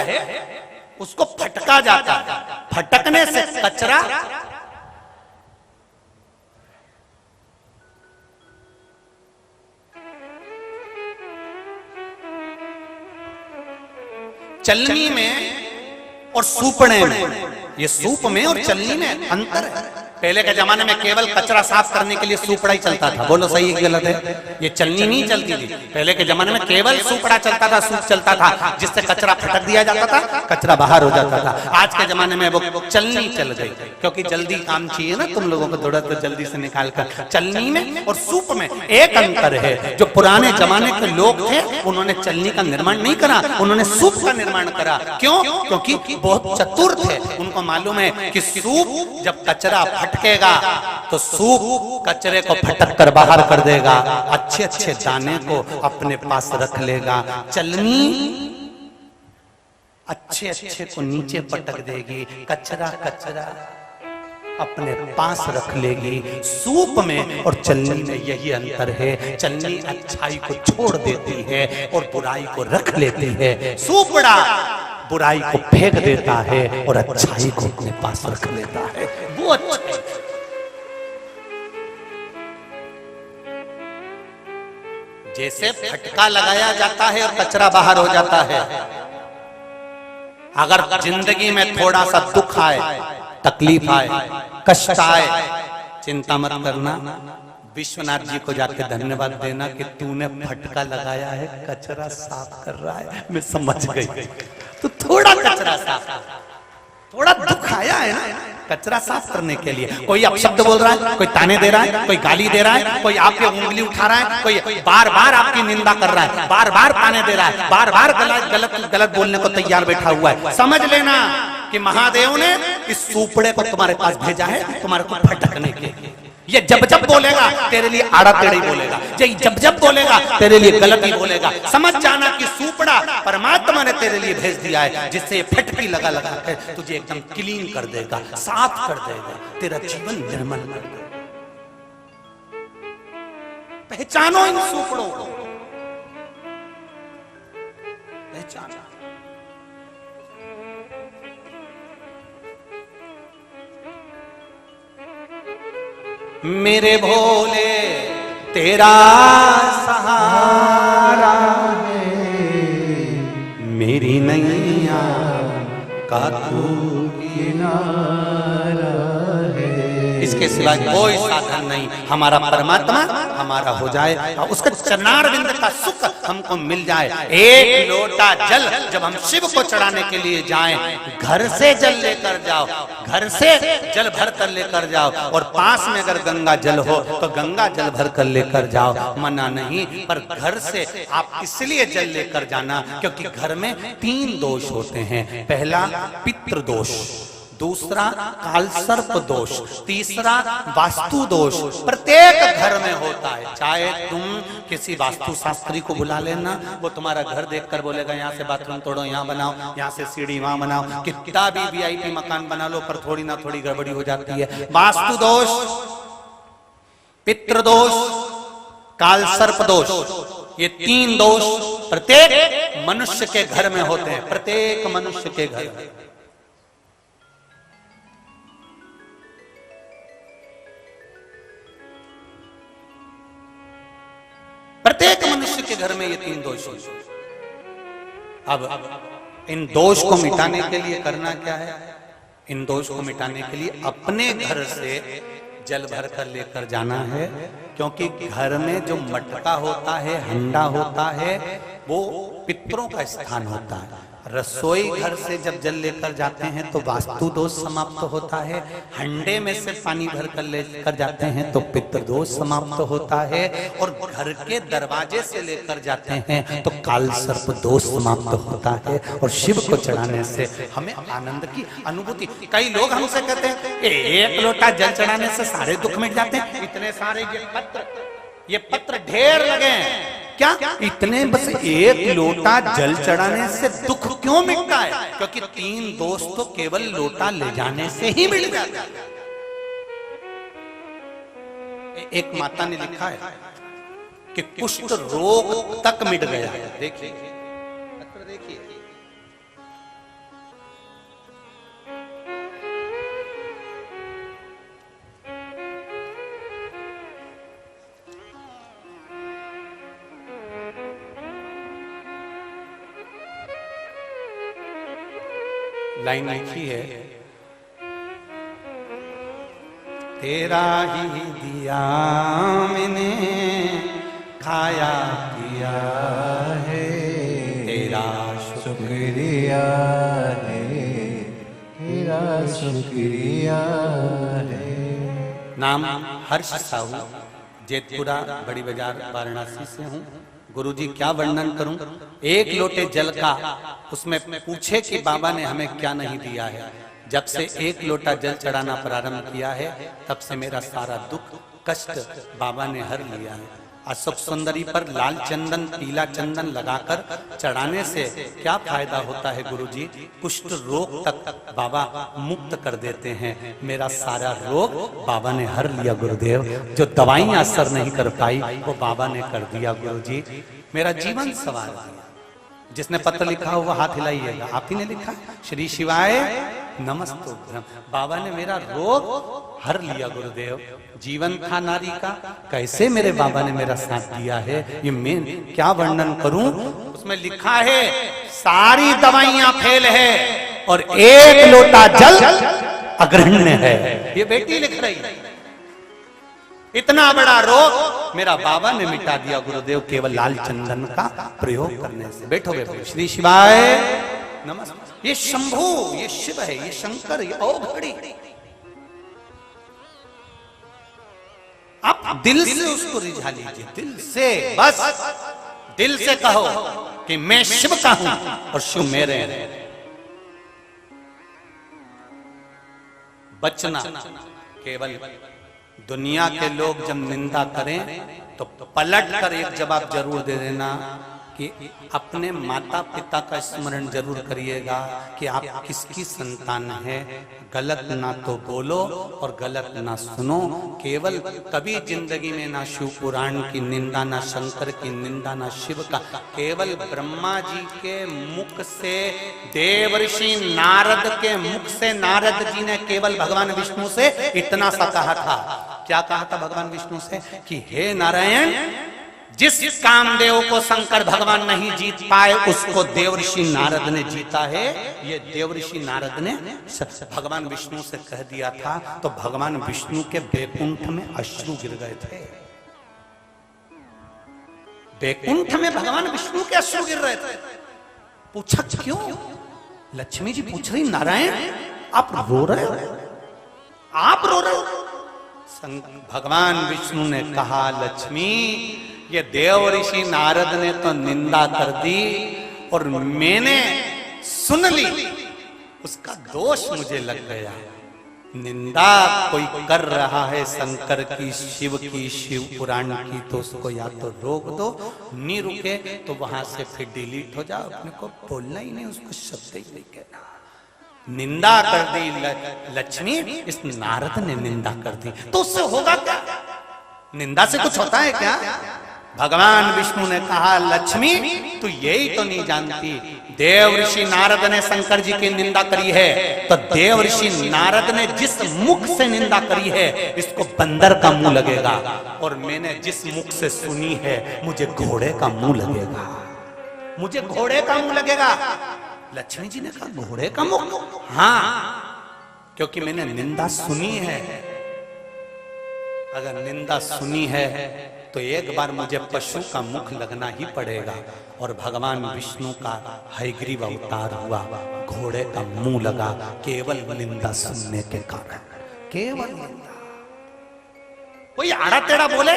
उसको फटका जाता है। फटकने से कचरा चलनी में और सूपड़े में, ये सूप में और चलनी में अंतर है। पहले के जमाने में केवल कचरा साफ करने के लिए सूपड़ा ही चलता था। बोलो सही है गलत है? ये चलनी नहीं चलती थी। पहले के जमाने में केवल सूपड़ा चलता था, सूप चलता था, जिससे कचरा फटक दिया जाता था, कचरा बाहर हो जाता था। आज के जमाने में वो चलनी चल गई, क्योंकि जल्दी काम चाहिए ना तुम लोगों को, थोड़ा तो जल्दी से निकाल कर। चलनी में और सूप में एक अंतर है। जो पुराने जमाने के लोग थे, उन्होंने चलनी का निर्माण नहीं करा, उन्होंने सूप का निर्माण करा। क्यों? क्योंकि बहुत चतुर थे। उनको मालूम है कि सूप जब कचरा फटकेगा तो सूप कचरे को फटक कर बाहर कर देगा, अच्छे अच्छे दाने को अपने पास रख लेगा। चलनी अच्छे अच्छे को नीचे पटक देगी, कचरा कचरा अपने पास रख लेगी। सूप में और चलनी में यही अंतर है। चलनी अच्छाई को छोड़ देती है और बुराई को रख लेती है। सूपड़ा बुराई को फेंक देता है और अच्छाई को अपने पास रख लेता है। वो अच्छा। जैसे फटका लगाया जाता है और कचरा बाहर हो जाता है, अगर जिंदगी में थोड़ा सा दुख आए, तकलीफ आए, कष्ट आए, चिंता मत करना। विश्वनाथ जी को जाके धन्यवाद देना कि तूने फटका लगाया है, कचरा साफ कर रहा है। मैं समझ गई। तो थोड़ा कचरा साफ, थोड़ा दुख आया है ना, कचरा साफ करने के लिए। कोई अपशब्द बोल रहा है, कोई ताने दे रहा है, कोई गाली दे रहा है, कोई आपके उंगली उठा रहा है, कोई बार बार आपकी निंदा कर रहा है, बार बार ताने दे रहा है, बार बार गलत बोलने को तैयार बैठा हुआ है। समझ लेना कि महादेव ने इस सूपड़े को तुम्हारे पास भेजा है तुम्हारे को फटकने के लिए। ये जब जब बोलेगा तेरे लिए आड़ा टेढ़ी बोलेगा, जब जब बोलेगा तेरे लिए गलत ही बोलेगा। समझ जाना कि सूपड़ा परमात्मा ने तेरे लिए भेज दिया है, जिससे फटकी लगा लगा के तुझे एकदम क्लीन कर देगा, साफ कर देगा, तेरा जीवन निर्मल कर देगा। पहचानो इन सूपड़ों को, पहचानो। मेरे भोले तेरा सहारा है, मेरी नैया का तू किनारा है। इसके सिवाय कोई साधन नहीं। हमारा परमात्मा हमारा हो जाए, उसका चरणारविंद का सुख हमको मिल जाए। एक लोटा जल जब हम शिव को चढ़ाने के लिए जाएं, घर से जल लेकर जाओ, घर से जल भर कर लेकर जाओ, और पास में अगर गंगा जल हो तो गंगा जल भर कर लेकर जाओ, मना नहीं। पर घर से आप इसलिए जल लेकर जाना क्योंकि घर में 3 दोष होते हैं। पहला पितृ दोष, दूसरा कालसर्प दोष, तीसरा वास्तु दोष। प्रत्येक घर में होता है। चाहे तुम किसी वास्तु शास्त्री को बुला लेना, वो तुम्हारा घर देखकर बोलेगा यहाँ से बाथरूम तोड़ो, यहाँ बनाओ, यहाँ से सीढ़ी वहां बनाओ। कितना भी वीआईपी मकान बना लो, पर थोड़ी ना थोड़ी गड़बड़ी हो जाती है। वास्तु दोष, पितृदोष, कालसर्प दोष, ये 3 दोष प्रत्येक मनुष्य के घर में होते हैं। प्रत्येक मनुष्य के घर में। घर में ये 3 दोष हैं। अब इन दोष को मिटाने के लिए करना क्या है? इन दोष को मिटाने के लिए अपने घर से जल भर कर लेकर जाना है, क्योंकि घर में जो मटका होता है, हंडा होता है, वो पितरों का स्थान होता है। रसोई घर से जब जल लेकर जाते हैं तो वास्तु दोष समाप्त होता है। हंडे में से पानी भर कर लेकर जाते हैं तो पितृ दोष समाप्त होता है। और घर के दरवाजे से लेकर जाते हैं तो काल सर्प दोष समाप्त होता है। और शिव को चढ़ाने से हमें आनंद की अनुभूति। कई लोग हमसे कहते हैं 1 लोटा जल चढ़ाने से सारे दुख मिट जाते हैं। इतने सारे ये पत्र ढेर लगे हैं, क्या इतने बस 1 लोटा जल चढ़ाने से दुख क्यों मिटता है? क्योंकि 3 दोष तो केवल लोटा ले जाने से ही मिट जाते हैं। एक माता ने लिखा है कि कुष्ठ रोग तक मिट गया। देखिए पत्र देखिए, लाइन लिखी है, तेरा ही दिया मैंने खाया किया है, तेरा शुक्रिया है, तेरा शुक्रिया है। नाम हर्ष साहू, जेतपुरा बड़ी बाजार वाराणसी से हूँ। गुरुजी क्या वर्णन करूं? 1 लोटे जल का उसमें पूछे कि बाबा ने हमें क्या नहीं दिया है। जब से 1 लोटा जल चढ़ाना प्रारंभ किया है तब से मेरा सारा दुख कष्ट बाबा ने हर लिया है। अशोक सुंदरी पर लाल चंदन पीला चंदन लगाकर चढ़ाने से क्या फायदा होता है गुरुजी? कुष्ठ रोग तक बाबा मुक्त कर देते हैं। मेरा सारा रोग बाबा ने हर लिया गुरुदेव। जो दवाइयां असर नहीं कर पाई वो बाबा ने कर दिया गुरुजी। मेरा जीवन सवार दिया। जिसने पत्र लिखा हो वो हाथ हिलाइएगा। आप ही ने लिखा, श्री शिवाय नमस्तुभ्यम। बाबा ने मेरा रोग हर लिया गुरुदेव। जीवन था नारी का, कैसे मेरे बाबा ने मेरा साथ दिया है, ये मैं क्या वर्णन करूं। उसमें लिखा है सारी दवाइयां फेल है और 1 लोटा जल अग्रहण्य है। ये बेटी लिख रही है। इतना बड़ा रोग मेरा बाबा ने मिटा दिया गुरुदेव, केवल लाल चंदन का प्रयोग करने से। बैठो बैठो। श्री शिवाय नमस्ते। ये शंभु, ये शिव है, ये शंकर, ये औघड़ी। आप दिल से उसको रिझा लीजिए, दिल से, बस दिल से कहो कि मैं शिव का हूं और शिव मेरे हैं। बचना केवल दुनिया के लोग जब निंदा करें तो पलट कर एक जवाब जरूर दे देना कि अपने माता पिता का स्मरण जरूर करिएगा कि आप किसकी संतान है। गलत ना तो बोलो और गलत ना सुनो। केवल कभी जिंदगी में ना शिव पुराण की निंदा, ना शंकर की निंदा, ना शिव का। केवल ब्रह्मा जी के मुख से, देवर्षि नारद के मुख से नारद जी ने केवल भगवान विष्णु से इतना सा कहा था। क्या कहा था भगवान विष्णु से कि हे नारायण, जिस कामदेव को शंकर भगवान नहीं जीत पाए उसको देवर्षि नारद ने जीता है। ये देवर्षि नारद ने भगवान विष्णु से कह दिया था। तो भगवान विष्णु के बैकुंठ में अश्रु गिर गए थे। बैकुंठ में भगवान विष्णु के अश्रु गिर रहे थे। पूछा क्यों? लक्ष्मी जी पूछ रही, नारायण आप रो रहे हो, आप रो रहे हो? भगवान विष्णु ने कहा, लक्ष्मी ये देव ऋषि नारद ने तो निंदा कर दी और मैंने सुन ली, उसका दोष मुझे लग गया। निंदा कोई कर रहा है शंकर की, शिव की, शिव पुराण की, तो उसको या तो रोक दो, नहीं रुके तो वहां से फिर डिलीट हो जाओ। अपने को बोलना ही नहीं, उसको शब्द ही नहीं कहना। निंदा कर दी लक्ष्मी, इस नारद ने निंदा कर दी, तो उससे होगा क्या? निंदा से कुछ होता है क्या? भगवान विष्णु ने कहा, लक्ष्मी तू यही तो नहीं जानती। देव ऋषि नारद ने शंकर जी की निंदा करी है, तो देव ऋषि नारद ने जिस मुख से निंदा करी है इसको बंदर का मुंह लगेगा, और मैंने जिस मुख से सुनी है मुझे घोड़े का मुंह लगेगा, मुझे घोड़े का मुंह लगेगा। लक्ष्मी जी ने कहा घोड़े का मुख? हाँ, क्योंकि मैंने निंदा सुनी है। अगर निंदा सुनी है तो एक बार मुझे पशु का मुख लगना ही पड़ेगा, और भगवान विष्णु का हयग्रीव अवतार हुआ, घोड़े का मुंह लगा केवल निंदा सुनने के कारण, केवल निंदा। कोई आड़ा टेढ़ा बोले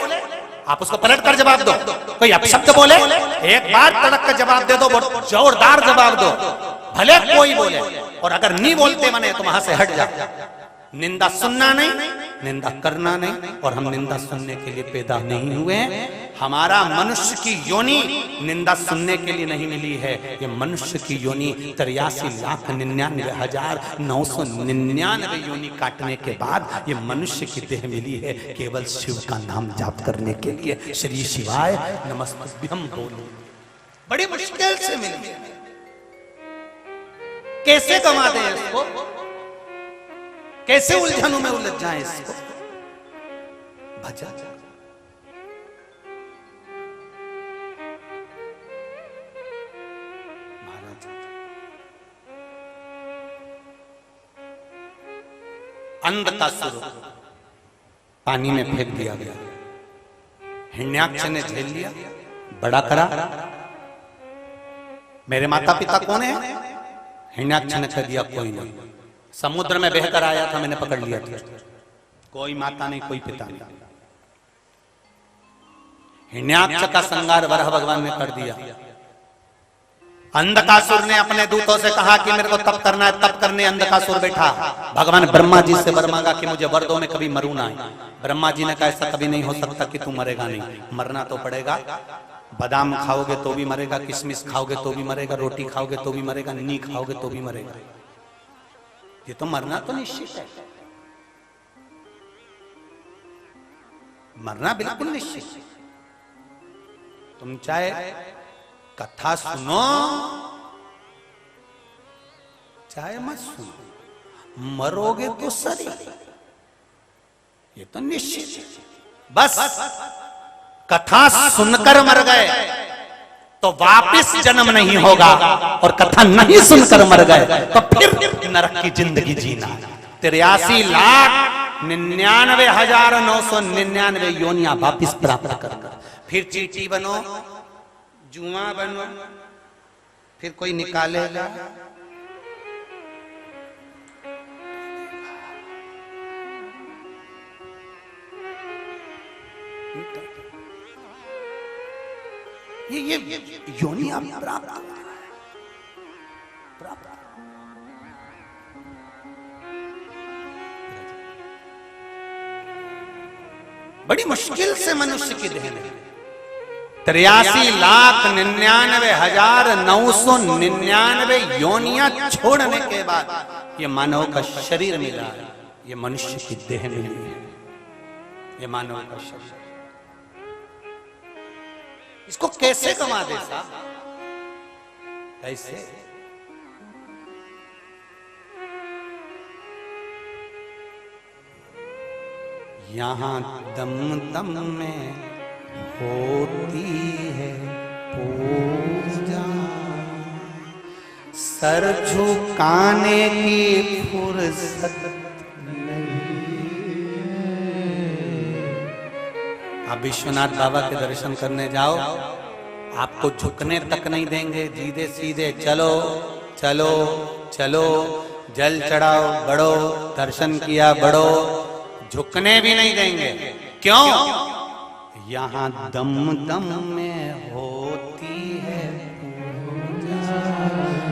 आप उसको पलट कर जवाब दो, कोई अपशब्द बोले एक बार तड़क कर जवाब दे दो, जोरदार जवाब दो, भले कोई बोले, और अगर नहीं बोलते मने तो वहां से हट जा। निंदा सुनना नहीं, निंदा करना नहीं, और हम निंदा सुनने के लिए पैदा नहीं हुए हैं। हमारा मनुष्य की योनि निंदा सुनने के लिए नहीं मिली है। ये मनुष्य की योनि 83,99,999 योनि काटने के बाद ये मनुष्य की देह मिली है, केवल शिव का नाम जाप करने के लिए। श्री शिवाय नमस्तुभ्यं बोलो, बड़ी मुश्किल से मिली। कैसे कमा दे इसको, कैसे उलझनों में उलझ जाए इसको। भजा महाराज अंधकासुर पानी में फेंक दिया गया, हिरण्याक्ष ने झेल लिया, बड़ा करा। मेरे माता पिता कौन है? हिरण्याक्ष ने कह दिया कोई नहीं। समुद्र में बहकर आया था, मैंने पकड़ लिया था, कोई माता नहीं कोई पिता नहीं। हिरण्याक्ष का संगार वराह भगवान ने कर दिया। अंधकासुर ने अपने दूतों से कहा कि मेरे को तप करना है, तप करने अंधकासुर बैठा। भगवान ब्रह्मा जी से वर मांगा कि मुझे वर दो, मैं कभी मरूं ना। ब्रह्मा जी ने कहा ऐसा कभी नहीं हो सकता कि तू मरेगा नहीं, मरना तो पड़ेगा। बादाम खाओगे तो भी मरेगा, किशमिश खाओगे तो भी मरेगा, रोटी खाओगे तो भी मरेगा, नी खाओगे तो भी मरेगा। ये तो मरना तो निश्चित है, मरना बिल्कुल निश्चित है। तुम चाहे कथा सुनो चाहे मत सुनो, मरोगे तो सही, ये तो निश्चित है। बस कथा सुनकर मर गए तो वापस जन्म नहीं होगा, और कथा नहीं सुनकर मर गए तो फिर नरक की जिंदगी जीना। 83,99,999 योनियां वापिस प्राप्त कर, फिर चींटी बनो, जुआ बनो, फिर कोई निकालेगा। ये योनि आप प्राप्त कर रहा है, प्राप्त। बड़ी मुश्किल से मनुष्य की देह में 83,99,999 योनियां छोड़ने के बाद ये मानव का शरीर मिला है, ये मनुष्य की देह मिली है, ये मानव का शरीर। इसको कैसे कमा दे साहब, कैसे? यहाँ दम दम में होती है पूजा, सर झुकाने की फुर्सत आप विश्वनाथ बाबा के दर्शन करने जाओ, आपको झुकने तक नहीं देंगे, सीधे सीधे चलो चलो चलो, जल चढ़ाओ बढ़ो, दर्शन किया बढ़ो, झुकने भी नहीं देंगे। क्यों? यहाँ दम दम में होती है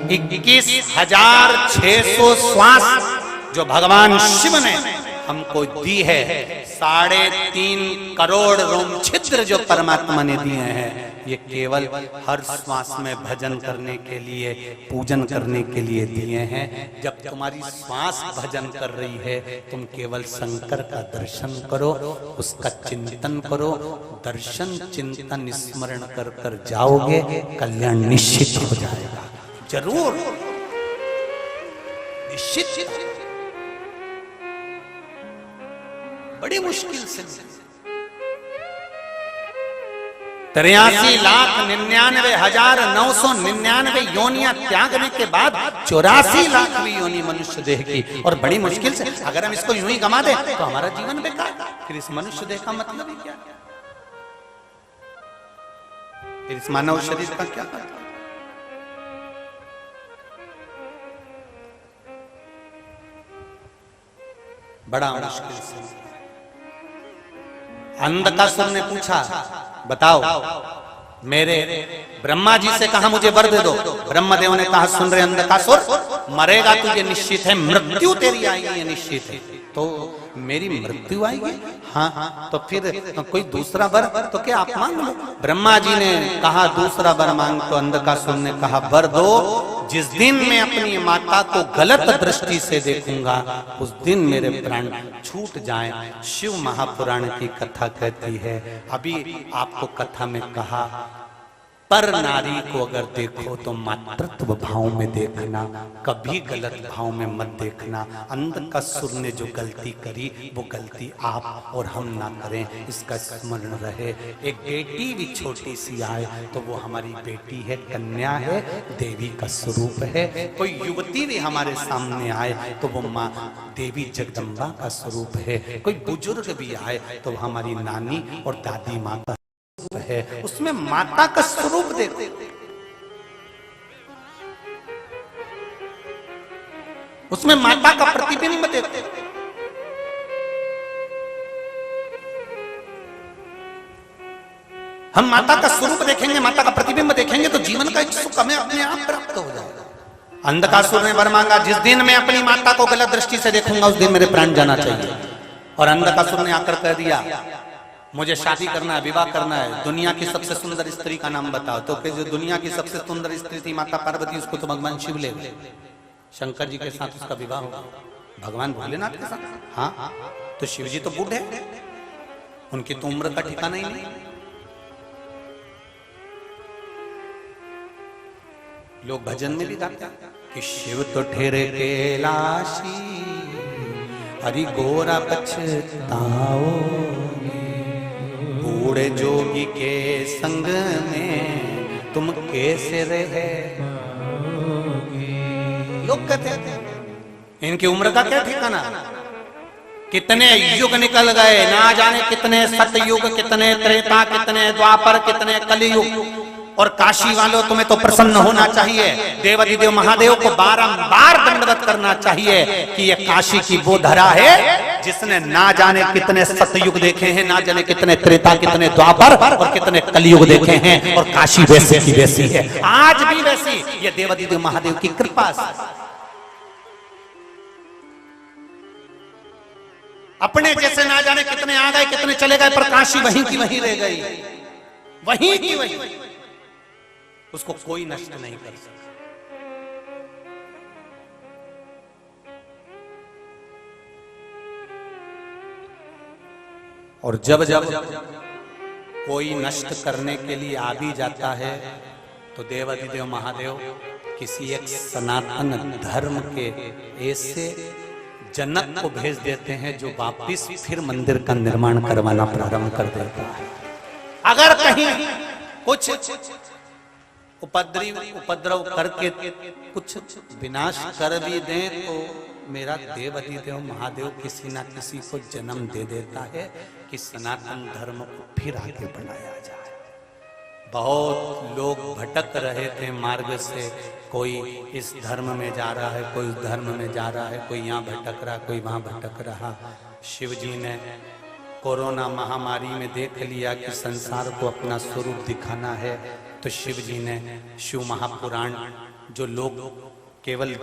21,600 श्वास जो भगवान शिव ने हमको दी है, 3.5 करोड़ रोम छिद्र जो परमात्मा ने दिए हैं, ये केवल हर श्वास में भजन करने के लिए, पूजन करने के लिए दिए हैं। जब तुम्हारी श्वास भजन कर रही है, तुम केवल शंकर का दर्शन करो, उसका चिंतन करो। दर्शन चिंतन स्मरण कर कर जाओगे, कल्याण निश्चित हो जाएगा। जरूर निश्चित। बड़ी मुश्किल से 83,99,999 योनियां त्यागने के बाद 84,00,000वीं योनि मनुष्य देह की, और बड़ी मुश्किल से अगर हम इसको यूं ही गंवा दें तो हमारा जीवन बेकार। फिर इस मनुष्य देह का मतलब ही क्या? फिर इस मानव शरीर का क्या मतलब? बड़ा मुश्किल से। अंधकासुर ने पूछा, बताओ, मेरे ब्रह्मा जी से कहा मुझे वर दे दो। ब्रह्मदेव ने कहा, सुन रहे अंधकासुर, मरेगा तुझे निश्चित है, मृत्यु तेरी आएगी ये निश्चित है। तो मेरी मृत्यु आएगी? हाँ, तो फिर कोई दूसरा वर तो क्या आप मांग लो। ब्रह्मा जी ने कहा दूसरा वर मांग, तो अंधकासुर ने कहा, वर दो, जिस दिन मैं अपनी माता को गलत दृष्टि से देखूंगा उस दिन मेरे प्राण छूट जाएं। शिव महापुराण की कथा कहती है, अभी आपको कथा में कहा, पर नारी को अगर देखो तो मातृत्व भाव में देखना, कभी गलत भाव में मत देखना। अंधकासुर ने जो गलती करी वो गलती आप और हम ना करें, इसका स्मरण रहे। एक बेटी भी छोटी सी आए तो वो हमारी बेटी है, कन्या है, देवी का स्वरूप है। कोई युवती भी हमारे सामने आए तो वो माँ देवी जगदम्बा का स्वरूप है। कोई बुजुर्ग भी आए तो हमारी नानी और दादी माँ का है, उसमें माता का स्वरूप देखो। उसमें माता का प्रतिबिंब देखो। हम माता का स्वरूप देखेंगे, माता का प्रतिबिंब देखेंगे तो जीवन का एक सुख हमें अपने आप प्राप्त हो जाएगा। अंधकासुर ने वर मांगा, जिस दिन मैं अपनी माता को गलत दृष्टि से देखूंगा उस दिन मेरे प्राण जाना चाहिए। और अंधकासुर ने आकर कह दिया, मुझे शादी करना है, विवाह करना है, दुनिया की सबसे सुंदर स्त्री का नाम बताओ। तो जो दुनिया की सबसे सुंदर स्त्री थी माता पार्वती, उसको तो भगवान शिव ले गए, शंकर जी के साथ उसका विवाह होगा, भगवान भोलेनाथ के साथ। हाँ, तो शिव जी तो बूढ़े, उनकी तो उम्र का ठिकाना ही नहीं। लोग भजन में भी गाते हैं कि शिव तो ठहरे कैलाशी, हरि गोरा पछताओ, बूढ़े जोगी के संग में तुम कैसे रहे। लोग कहते हैं इनकी उम्र का क्या ठिकाना, कितने युग निकल गए, ना जाने कितने सतयुग, कितने त्रेता, कितने द्वापर, कितने कलियुग। और काशी वालों, तुम्हें तो प्रसन्न होना चाहिए, देवाधिदेव महादेव को बारंबार दंडवत करना चाहिए कि ये काशी की वो धरा है जिसने ना जाने कितने सतयुग देखे हैं, ना जाने कितने त्रेता, कितने द्वापर और कितने कलियुग देखे हैं, और काशी वैसे की वैसी है, आज भी वैसी। ये देवाधिदेव महादेव की कृपा से। अपने जैसे ना जाने कितने आ गए, कितने चले गए, पर काशी वहीं की वहीं रह गई, वहीं की वहीं। उसको कोई नष्ट नहीं कर सकता। और जब जब कोई नष्ट करने के लिए आ भी जाता है तो देवाधिदेव महादेव किसी एक सनातन धर्म के ऐसे जनक को भेज देते हैं जो वापिस फिर मंदिर का निर्माण करवाना प्रारंभ कर देता है। अगर कहीं कुछ उपद्रव करके कुछ विनाश कर भी दें तो मेरा देवाधिदेव महादेव किसी ना किसी को जन्म दे देता है कि सनातन धर्म को फिर आगे बढ़ाया जाए। बहुत लोग भटक रहे थे मार्ग से, कोई इस धर्म में जा रहा है, कोई उस धर्म में जा रहा है, कोई यहाँ भटक रहा, कोई वहाँ भटक रहा। शिव जी ने कोरोना महामारी में देख लिया कि संसार को अपना स्वरूप दिखाना है, तो शिव जी ने शिव महापुराण, जो लोग केवल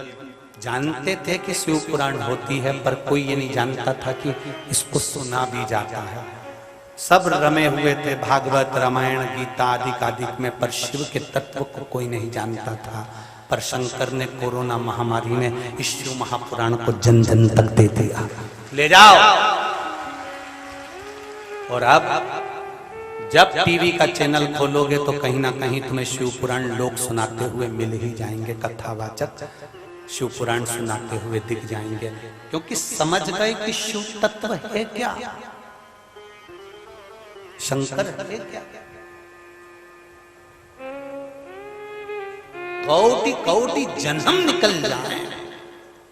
जानते थे कि शिव पुराण होती है पर कोई ये नहीं जानता था कि इसको सुना भी जाता है, सब रमे हुए थे भागवत रामायण गीता आदि में, पर शिव के तत्व को कोई नहीं जानता था। पर शंकर ने कोरोना महामारी में इस शिव महापुराण को जन जन तक दे दिया। ले जाओ। और अब जब टीवी का चैनल खोलोगे तो कहीं ना कहीं तुम्हें शिव पुराण लोग सुनाते हुए मिल ही जाएंगे, कथावाचक शिव पुराण सुनाते हुए दिख जाएंगे, क्योंकि समझ गए कि शिव तत्व है क्या, शंकर है क्या। कौटि कौटि जन्म निकल जाए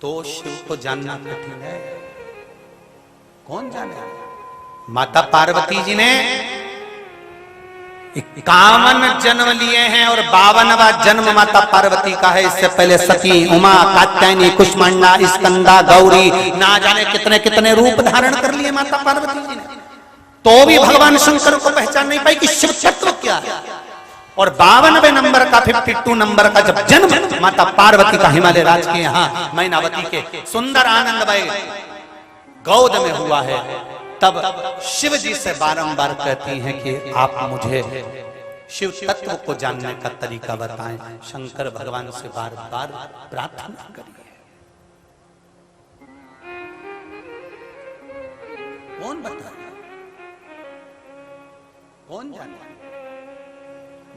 तो शिव को जानना कठिन है। कौन जाने। माता पार्वती जी ने 51 जन्म लिए हैं और 52वां जन्म माता पार्वती का है। इससे पहले सती, उमा, कात्यायनी, कुष्मांडा, स्कंदा, गौरी, ना जाने कितने कितने रूप धारण कर लिए माता पार्वती जी ने, तो भी भगवान शंकर को पहचान नहीं पाई कि शिव तत्व क्या है। और 52वें नंबर का 52 नंबर का जब जन्म माता पार्वती का हिमालय राज के यहाँ मैनावती के सुंदर आनंदमय गोद में हुआ है, तब शिव जी से बारंबार कहती हैं कि आप मुझे शिव तत्व को जानने का तरीका बताएं। शंकर भगवान से बार बार प्रार्थना करिए। कौन बताएगा, कौन जाने।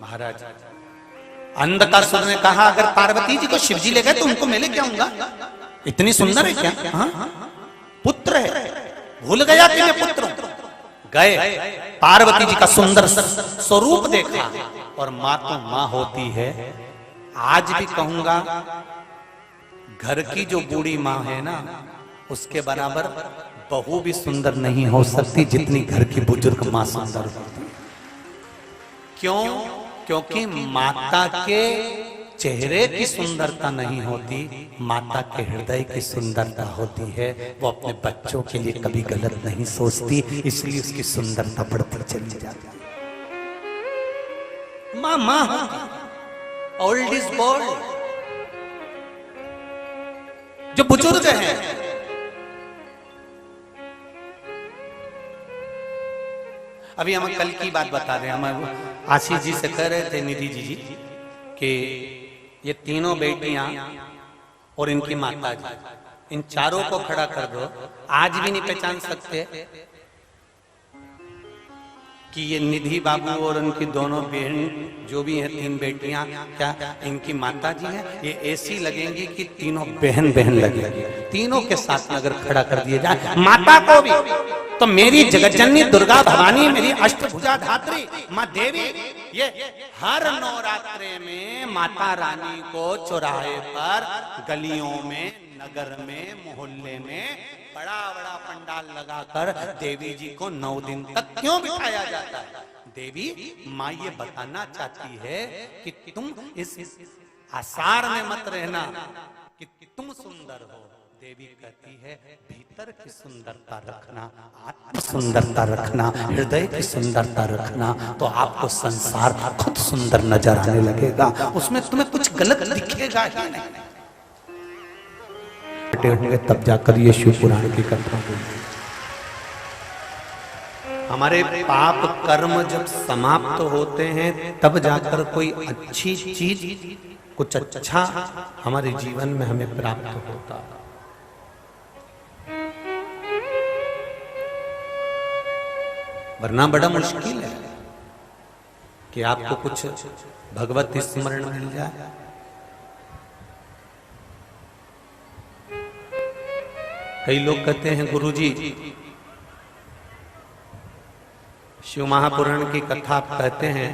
महाराज अंधकासुर ने कहा अगर पार्वती जी को शिव जी ले गए तो उनको मैं लेके आऊंगा, इतनी सुंदर है क्या। हाँ? पुत्र है, भूल गया कि मैं पुत्र हूं। गए, पार्वती जी का सुंदर स्वरूप देखा, और मां तो मां होती है। आज भी कहूंगा घर की जो बूढ़ी मां है ना, उसके बराबर बहू भी सुंदर नहीं हो सकती जितनी घर की बुजुर्ग मां सुंदर होती है। क्यों? क्योंकि माता के चेहरे की सुंदरता नहीं होती, माता के हृदय की सुंदरता होती है। वो अपने बच्चों के लिए कभी गलत नहीं सोचती, इसलिए उसकी सुंदरता बढ़ती चली जाती है। मां मां ओल्ड इज गोल्ड। जो बुजुर्ग हैं, अभी हम कल की बात बता रहे हैं, हम आशीष जी से कह रहे थे, निधि जी कि ये तीनों बेटियां और इनकी माता जी, इन चारों को खड़ा कर दो, आज भी नहीं पहचान सकते कि ये निधि बाबू और उनकी दोनों बहन जो भी हैं, 3 बेटियां क्या इनकी माता जी हैं। ये ऐसी लगेंगी कि तीनों बहन बहन लगेंगी। तीनों के साथ में अगर खड़ा कर दिया जाए माता को भी, तो मेरी जगतजननी दुर्गा भवानी, मेरी अष्टभुजा धात्री माँ देवी, ये हर नवरात्रे में माता रानी को चौराहे पर, गलियों में, नगर में, मोहल्ले में बड़ा बड़ा पंडाल लगाकर देवी जी को 9 दिन तक क्यों बिठाया जाता है। देवी माँ ये बताना चाहती है कि तुम इस आसार में मत रहना कि तुम सुंदर हो। देवी कहती है भीतर की सुंदरता रखना, आत्म सुंदरता रखना, हृदय की सुंदरता रखना, तो आपको संसार खुद सुंदर नजर आने लगेगा, उसमें तुम्हें कुछ गलत दिखेगा ही नहीं। होंगे तब जाकर ये शिव पुराण की कथा होगी। हमारे पाप कर्म जब समाप्त होते हैं तब जाकर कोई अच्छी चीज, कुछ अच्छा हमारे जीवन में हमें प्राप्त होता है। वरना बड़ा मुश्किल है कि आपको कुछ भगवत स्मरण मिल जाए। कई लोग कहते हैं गुरुजी शिव महापुराण की कथा आप कहते हैं,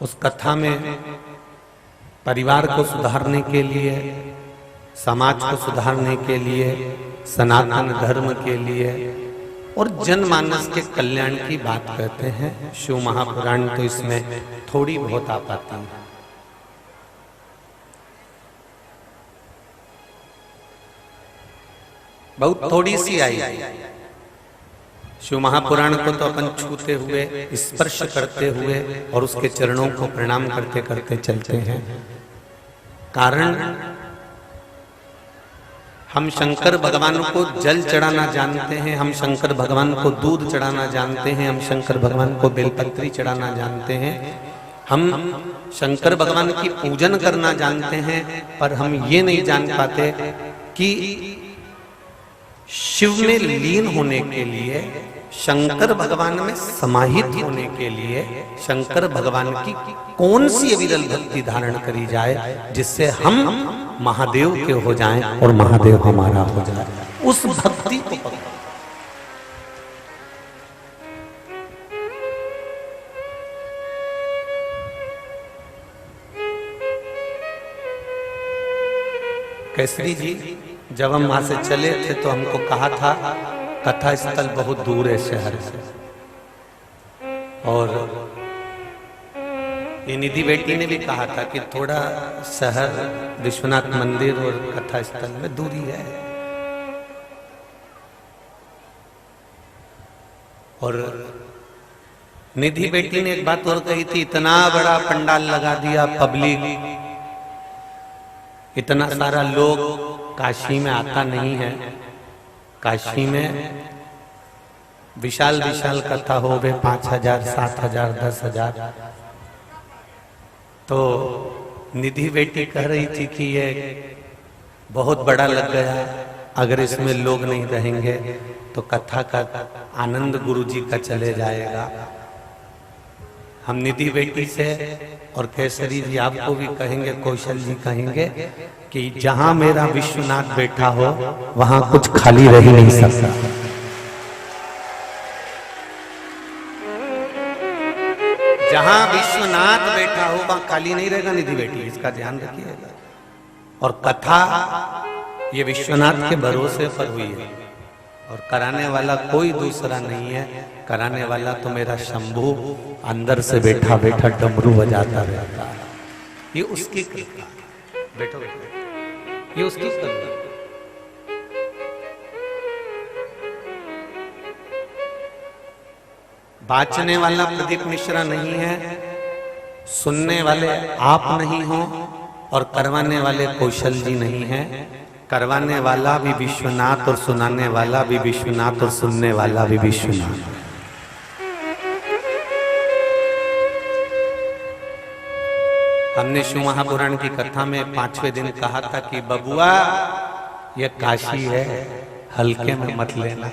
उस कथा में परिवार को सुधारने के लिए, समाज को सुधारने के लिए, सनातन धर्म के लिए और जनमानस के कल्याण की बात कहते हैं। शिव महापुराण तो इसमें थोड़ी बहुत आ पाती है। बहुत थोड़ी सी आई। शिव महापुराण को तो अपन छूते हुए, स्पर्श करते हुए और उसके चरणों को प्रणाम करते करते चलते हैं। कारण हम शंकर भगवान को जल चढ़ाना जानते हैं, हम शंकर भगवान को दूध चढ़ाना जानते हैं, हम शंकर भगवान को बेलपत्री चढ़ाना जानते हैं, हम शंकर भगवान की पूजन करना जानते हैं, पर हम ये नहीं जान पाते कि शिव में लीन होने के लिए, शंकर भगवान में समाहित होने के लिए शंकर भगवान की कौन सी अविरल भक्ति धारण करी जाए जिससे हम महादेव के हो जाएं और महादेव हमारा हो जाए। उस भक्ति को पकड़ो। केसरी जी जब हम वहां से चले थे तो हमको कहा था कथा स्थल बहुत दूर है शहर से, और ये निधि बेटी ने भी कहा था कि थोड़ा शहर विश्वनाथ मंदिर और कथा स्थल में दूरी है। और निधि बेटी ने एक बात और कही थी, इतना बड़ा पंडाल लगा दिया, पब्लिक इतना सारा लोग काशी में आता नहीं है। काशी में विशाल विशाल कथा हो गए, 5,000, 7,000, 10,000। तो निधि बेटी कह रही थी कि ये बहुत बड़ा लग गया, अगर इसमें लोग नहीं रहेंगे तो कथा का आनंद गुरु जी का चले जाएगा। हम निधि बेटी से और केसरी जी आपको भी कहेंगे, कौशल जी कहेंगे कि जहां मेरा विश्वनाथ बैठा हो वहां कुछ खाली रह ही नहीं सकता। जहां विश्वनाथ बैठा हो वहां खाली नहीं रहेगा निधि बेटी, इसका ध्यान रखिएगा। और कथा ये विश्वनाथ के भरोसे पर हुई है और कराने वाला कोई दूसरा नहीं है। कराने वाला तो मेरा शंभू अंदर से बैठा बैठा डमरू बजाता रहता है। ये उसकी कृपा। बैठो बैठो, ये उसकी कृपा। बाचने वाला प्रदीप मिश्रा नहीं है, सुनने वाले आप नहीं हो, और करवाने वाले कौशल जी नहीं है। करवाने वाला भी विश्वनाथ और सुनाने वाला भी विश्वनाथ और सुनने वाला भी विश्वनाथ। हमने शिव महापुराण की कथा में 5वें दिन कहा था कि बबुआ ये काशी है, हल्के में मत लेना।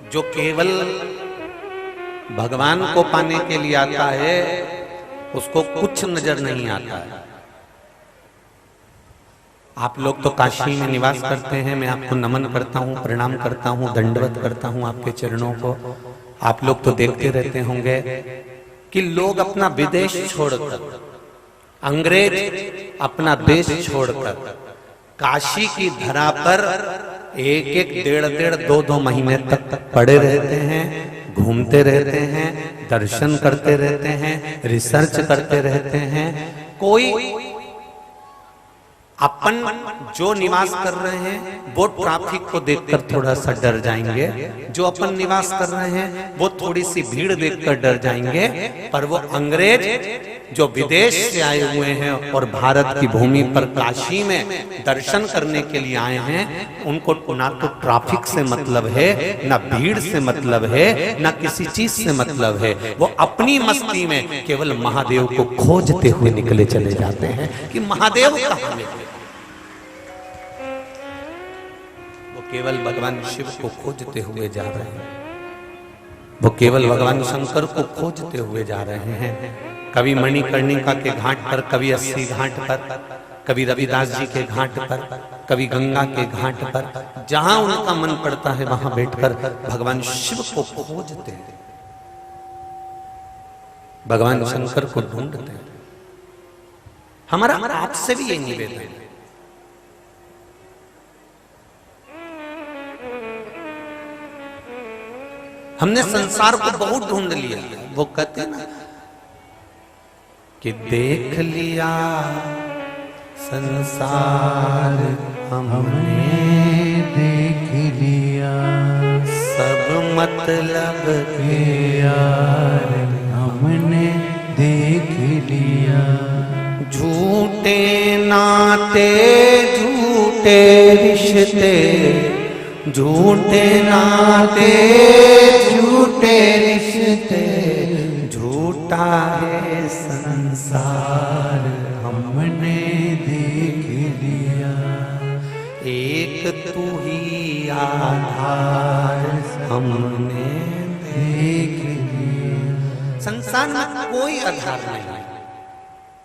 जो केवल भगवान को पाने के लिए आता है उसको कुछ नजर नहीं आता है। आप लोग तो काशी में निवास करते हैं, मैं आपको नमन करता हूँ, प्रणाम करता हूँ, दंडवत करता हूँ आपके चरणों को। आप लोग तो देखते रहते होंगे कि लोग अपना विदेश छोड़कर, अंग्रेज अपना देश छोड़कर काशी की धरा पर एक एक, डेढ़ 2 महीने तक पड़े रहते हैं, घूमते रहते हैं, दर्शन करते रहते हैं, रिसर्च करते रहते हैं। कोई अपन जो निवास कर रहे हैं वो ट्रैफिक को देखकर थोड़ा सा डर जाएंगे, जो अपन निवास कर रहे हैं वो थोड़ी सी भीड़ देखकर डर जाएंगे, पर वो अंग्रेज जो विदेश से आए हुए हैं और भारत की भूमि पर काशी में दर्शन करने के लिए आए हैं, उनको ना तो ट्रैफिक से मतलब है, ना भीड़ से मतलब है, ना किसी चीज से मतलब है। वो अपनी मस्ती में केवल महादेव को खोजते हुए निकले चले जाते हैं कि महादेव कहाँ है। वो केवल भगवान शिव को खोजते हुए जा रहे हैं, वो केवल भगवान शंकर को खोजते हुए जा रहे हैं। कभी मणिकर्णिका के घाट पर, कभी 80 घाट पर, कभी रविदास जी के घाट पर, कभी गंगा के घाट पर, जहां उनका मन पड़ता है वहां बैठकर भगवान शिव को खोजते हैं, भगवान शंकर को ढूंढते हैं। हमारा आपसे भी यही निवेदन है। हमने संसार को बहुत ढूंढ लिया, वो कहते हैं ना कि देख लिया संसार हमने, मतलब के यार हमने देख लिया। झूठे नाते झूठे रिश्ते, झूठे नाते झूठे रिश्ते, झूठा है संसार हमने देख लिया। एक तू ही आधार हमने देख लिया। संसार में कोई आधार नहीं,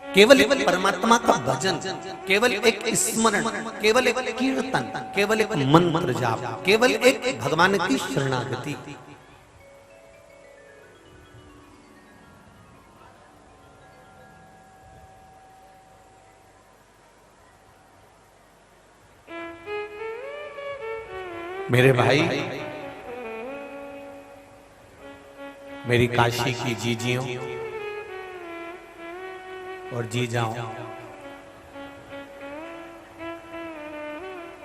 केवल एक परमात्मा का भजन, केवल एक स्मरण, केवल एक कीर्तन, केवल एक मंत्र जाप, केवल एक भगवान की शरणागति। मेरे भाई, मेरी काशी की जीजियों और जी जाओ,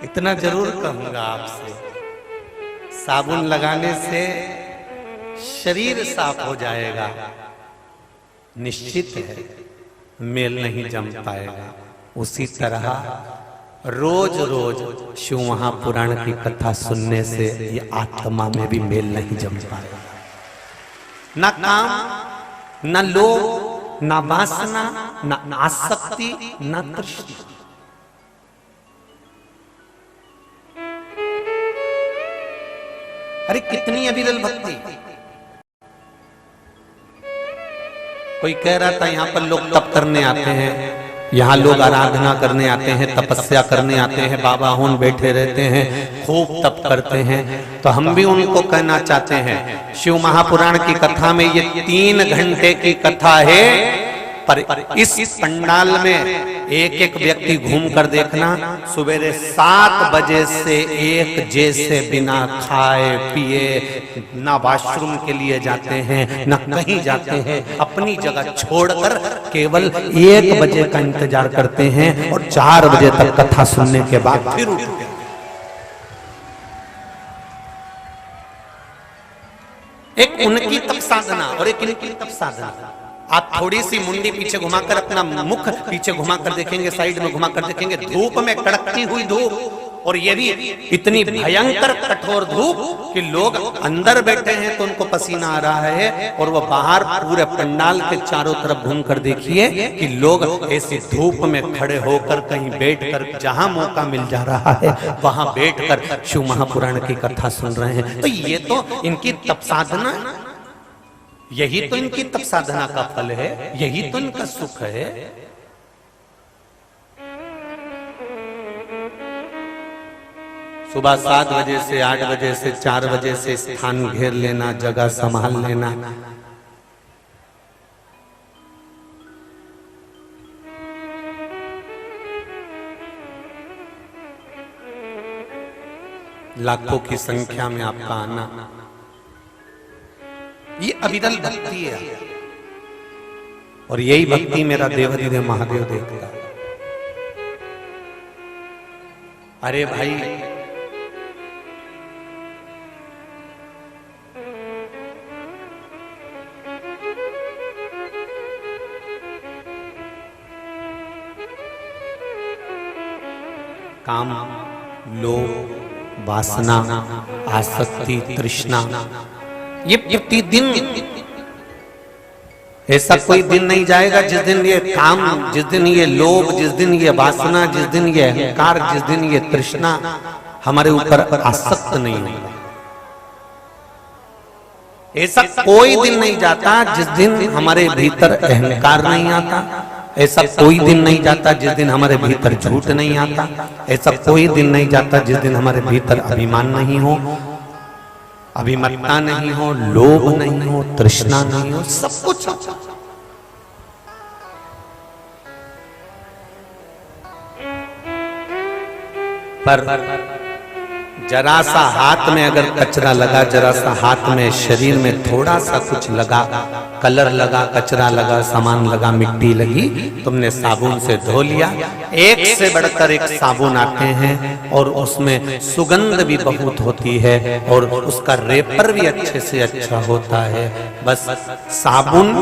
इतना जरूर कहूंगा आपसे, साबुन लगाने से शरीर साफ हो जाएगा, निश्चित है मेल नहीं जम पाएगा। उसी तरह रोज रोज शिव महापुराण की कथा सुनने से ये आत्मा में भी मेल नहीं जम पाएगा। न काम, न लोभ, न वासना, न आसक्ति, न तृष्णा। अरे कितनी अविरल भक्ति। कोई कह रहा था यहां पर लोग तप करने आते हैं, यहाँ लोग आराधना करने आते हैं, तपस्या करने आते हैं, बाबा होन बैठे रहते हैं, खूब तप करते हैं। तो हम भी उनको कहना चाहते हैं, शिव महापुराण की कथा में ये 3 घंटे की कथा है, पर इस पंडाल में एक एक व्यक्ति घूम कर देखना, सवेरे 7 बजे से 1 जैसे बिना खाए पिए ना वॉशरूम के लिए जाते हैं, ना कहीं जाते हैं, अपनी जगह छोड़कर केवल 1 बजे का इंतजार करते हैं और 4 बजे तक कथा सुनने के बाद फिर उठते हैं। एक उनकी तप साधना और एक इनकी तप साधना। आप थोड़ी सी मुंडी पीछे घुमाकर, अपना मुख पीछे घुमाकर देखेंगे, साइड में घुमाकर देखेंगे, धूप में कड़कती हुई धूप, और ये भी इतनी भयंकर कठोर धूप कि लोग अंदर बैठे हैं तो उनको पसीना आ रहा है, और वो बाहर पूरे पंडाल के चारों तरफ घूमकर देखिए कि लोग ऐसी धूप में खड़े होकर कहीं बैठकर, जहां मौका मिल जा रहा है वहां बैठकर शिव महापुराण की कथा सुन रहे हैं। तो ये तो इनकी तप साधना, यही तो इनकी तप साधना का फल है, यही तो इनका सुख है। सुबह 7 बजे से 8 बजे से 4 बजे से स्थान घेर लेना, जगह संभाल लेना, लाखों की संख्या में आपका आना, ये अविरल भक्ति है। और यही भक्ति मेरा देवाधिदेव महादेव देखता है। अरे भाई, काम, लोभ, वासना, आसक्ति, तृष्णा, ये प्रतिदिन, ऐसा कोई दिन नहीं जाएगा जिस दिन ये काम, जिस दिन ये लोभ, जिस दिन ये वासना, जिस दिन ये अहंकार, जिस दिन ये तृष्णा हमारे ऊपर आसक्त नहीं होगा। ऐसा कोई दिन नहीं जाता जिस दिन हमारे भीतर अहंकार नहीं आता, ऐसा कोई दिन नहीं जाता जिस दिन हमारे भीतर झूठ नहीं आता, ऐसा कोई दिन नहीं जाता जिस दिन हमारे भीतर अभिमान नहीं हो, अभिमत्ता नहीं हो, लोभ नहीं हो, तृष्णा नहीं हो, सब कुछ। पर जरा सा हाथ में अगर कचरा लगा, जरा सा हाथ में शरीर में थोड़ा सा कुछ लगा, कलर लगा, कचरा लगा, सामान लगा, मिट्टी लगी, तुमने साबुन से धो लिया। एक से बढ़कर एक साबुन आते हैं और उसमें सुगंध भी बहुत होती है और उसका रेपर भी अच्छे से अच्छा होता है। बस साबुन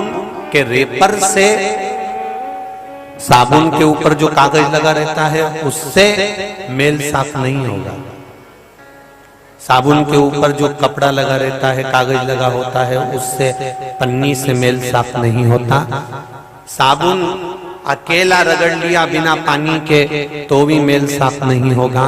के रेपर से, साबुन के ऊपर जो कागज लगा रहता है उससे मेल साफ नहीं होगा। साबुन के ऊपर जो कपड़ा लगा रहता है, कागज लगा होता है, उससे पन्नी से मेल साफ नहीं होता। साबुन अकेला रगड़ लिया बिना पानी के तो भी मेल साफ नहीं होगा।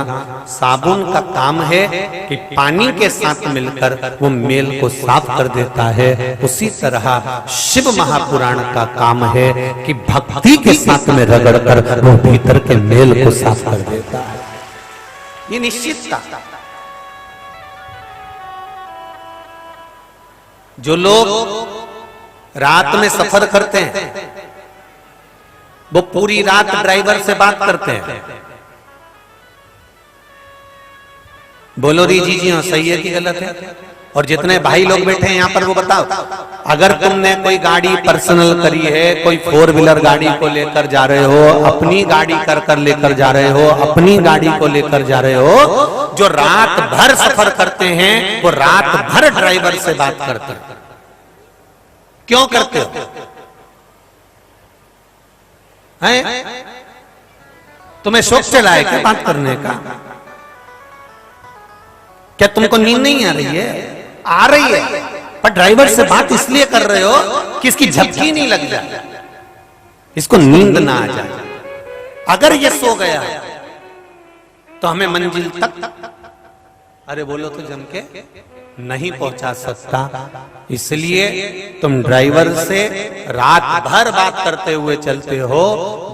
साबुन का काम है कि पानी के साथ मिलकर वो मेल को साफ कर देता है। उसी तरह शिव महापुराण का काम है कि भक्ति के साथ में रगड़कर वो भीतर के मेल को साफ कर देता है। ये निश्चित था। जो लोग रात में सफर करते हैं वो पूरी रात ड्राइवर से बात करते हैं। बोलो री जी हाँ, सही है कि गलत है? और जितने भाई लोग बैठे हैं यहाँ पर वो बताओ, अगर तुमने कोई गाड़ी पर्सनल करी है, कोई 4 व्हीलर गाड़ी को लेकर जा रहे हो, अपनी गाड़ी कर लेकर जा रहे हो, अपनी गाड़ी को लेकर जा रहे हो, जो रात भर सफर करते हैं वो रात भर ड्राइवर से बात करते हैं। क्यों करते हो? हैं? तुम्हें शौक चला है क्या बात करने का? क्या तुमको नींद नहीं आ रही है? आ रही है, पर ड्राइवर से बात इसलिए कर रहे हो कि इसकी झपकी नहीं लग जाए, इसको नींद ना आ जाए। अगर ये सो गया तो हमें मंजिल तक, अरे बोलो तो जम के, नहीं पहुंचा सकता। इसलिए तुम ड्राइवर से रात भर बात करते हुए चलते हो।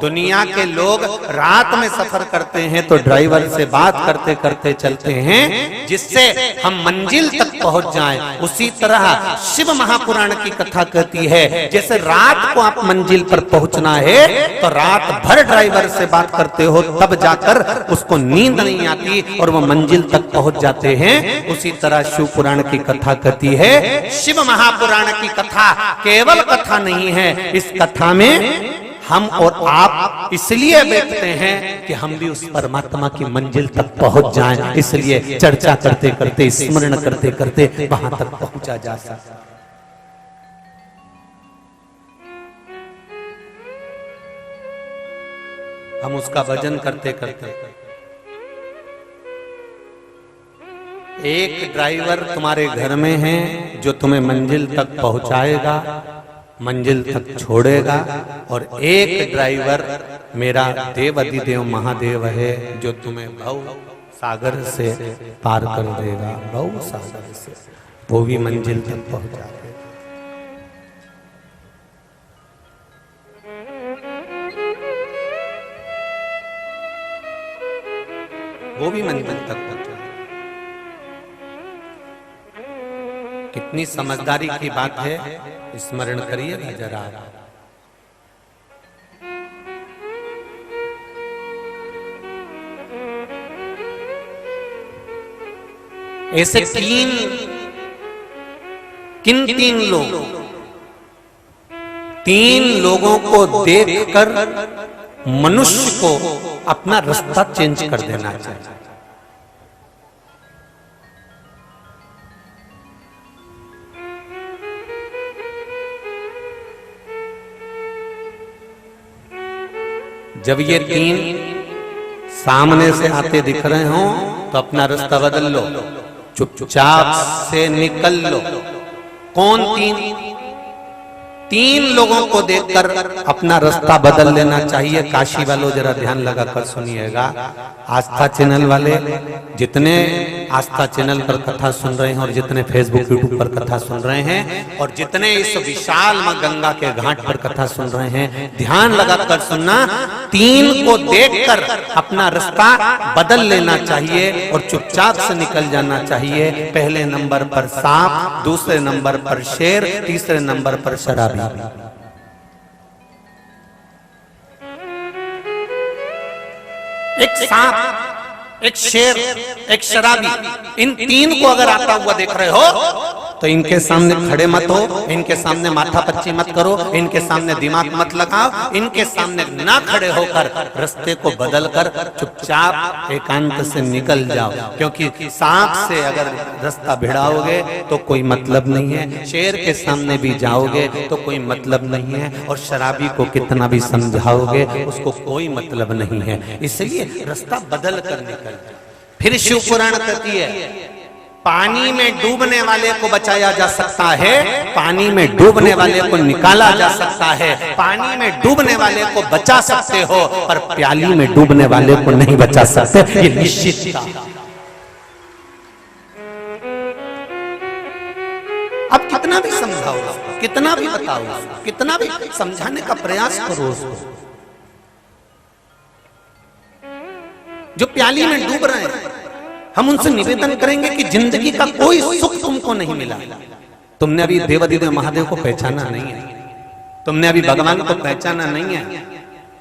दुनिया के लोग रात में सफर करते हैं तो ड्राइवर से बात करते करते चलते हैं जिससे हम मंजिल तक पहुंच जाएं। उसी तरह शिव महापुराण की कथा कहती है जैसे रात को आप मंजिल पर पहुंचना है तो रात भर ड्राइवर से बात करते हो, तब जाकर उसको नींद नहीं आती और वो मंजिल तक पहुंच जाते हैं। उसी तरह शिव पुराण की कथा कहती है, शिव महापुराण की कथा केवल कथा नहीं है, इस कथा में हम और आप इसलिए बैठते हैं कि हम भी उस परमात्मा की मंजिल तक पहुंच जाएं। इसलिए चर्चा करते करते, स्मरण करते करते वहां तक पहुंचा जा सकता। हम उसका भजन करते करते, एक ड्राइवर तुम्हारे घर में है जो तुम्हें मंजिल तक पहुंचाएगा, मंजिल तक छोड़ेगा, और एक ड्राइवर मेरा देव अधिदेव महादेव है जो तुम्हें भव सागर से पार कर देगा। भव सागर से वो भी मंजिल तक पहुंचाएगा। वो भी मंजिल तक पहुंचा। कितनी समझदारी की बात है, स्मरण करिएगा जरा। ऐसे तीन लोग, 3 लोगों को देखकर मनुष्य को अपना रास्ता चेंज कर देना चाहिए। जब ये 3 सामने से आते दिख रहे हो तो अपना रास्ता बदल लो, चुपचाप से निकल लो। कौन 3 लोगों को देखकर अपना रास्ता बदल लेना चाहिए। काशी वालों जरा ध्यान लगाकर सुनिएगा। आस्था चैनल वाले, जितने आस्था चैनल पर कथा सुन रहे हैं और जितने फेसबुक यूट्यूब पर कथा सुन रहे हैं और जितने इस विशाल मां गंगा के घाट पर कथा सुन रहे हैं, ध्यान लगाकर सुनना। 3 को देखकर अपना रास्ता बदल लेना चाहिए और चुपचाप से निकल जाना चाहिए। पहले नंबर पर सांप, दूसरे नंबर पर शेर, तीसरे नंबर पर शराबी। एक सांप एक शेर, एक शराबी, इन तीन को अगर आता हुआ देख रहे हो तो इनके सामने खड़े मत हो, इनके सामने माथा पच्ची मत करो, इनके सामने दिमाग मत लगाओ, इनके सामने ना खड़े होकर रास्ते को बदल कर चुपचाप एकांत से निकल जाओ। क्योंकि सांप से अगर रास्ता भिड़ाओगे तो कोई मतलब नहीं है, शेर के सामने भी जाओगे तो कोई मतलब नहीं है, और शराबी को कितना भी समझाओगे उसको कोई मतलब नहीं है। इसलिए रास्ता बदल कर निकल। फिर शिव पुराण कहती है पानी में डूबने वाले को बचाया जा सकता है, पानी में डूबने वाले को निकाला जा सकता है, पानी में डूबने वाले को बचा सकते हो पर प्याली में डूबने वाले को नहीं बचा सकते, ये निश्चित। अब कितना भी समझाओ, कितना भी बताओ, कितना भी समझाने का प्रयास करो उसको, जो प्याली में डूब रहे हैं हम उनसे निवेदन करेंगे कि जिंदगी का कोई सुख तुमको नहीं मिला। तुमने अभी देवाधिदेव महादेव को पहचाना नहीं है, तुमने अभी भगवान को पहचाना नहीं है।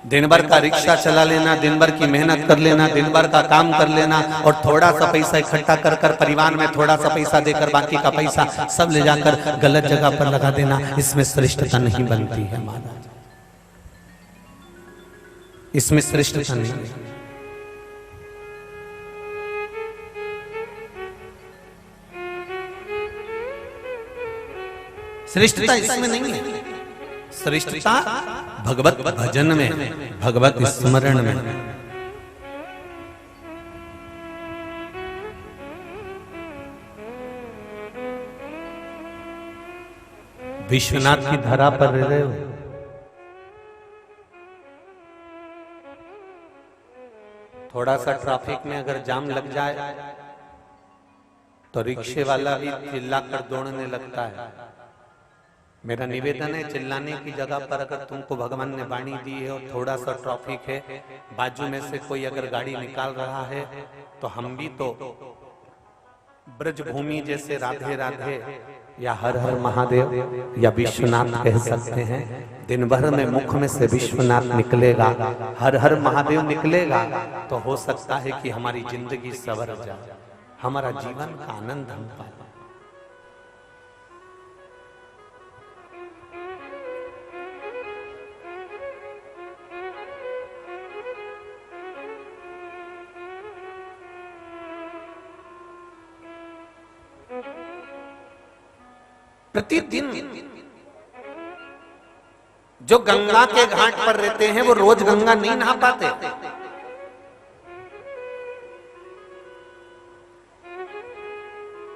दिन भर का रिक्शा चला लेना, दिन भर की मेहनत कर लेना, दिन भर का काम कर लेना और थोड़ा सा पैसा इकट्ठा कर कर परिवार में थोड़ा सा पैसा देकर बाकी का पैसा सब ले जाकर गलत जगह पर लगा देना, इसमें श्रेष्ठता नहीं बनती है महाराज, इसमें श्रेष्ठता नहीं है। श्रेष्ठता इसमें नहीं है, श्रेष्ठता भगवत भजन में, भगवत स्मरण में। विश्वनाथ की धरा पर रह रहे हो, थोड़ा सा ट्रैफिक में अगर जाम लग जाए तो रिक्शे वाला भी चिल्लाकर दौड़ने लगता है। मेरा निवेदन है चिल्लाने की जगह पर अगर तुमको भगवान ने वाणी दी है और थोड़ा सा ट्रैफिक है, बाजू में से कोई अगर गाड़ी निकाल रहा है तो हम भी तो ब्रजभूमि जैसे राधे राधे या हर हर महादेव या विश्वनाथ कह सकते हैं। दिन भर में मुख में से विश्वनाथ निकलेगा, हर हर महादेव निकलेगा तो हो सकता है कि हमारी जिंदगी सवर जाए, हमारा जीवन का आनंद हम पाए। प्रतिदिन जो गंगा के घाट पर रहते हैं वो रोज गंगा नहीं नहा पाते।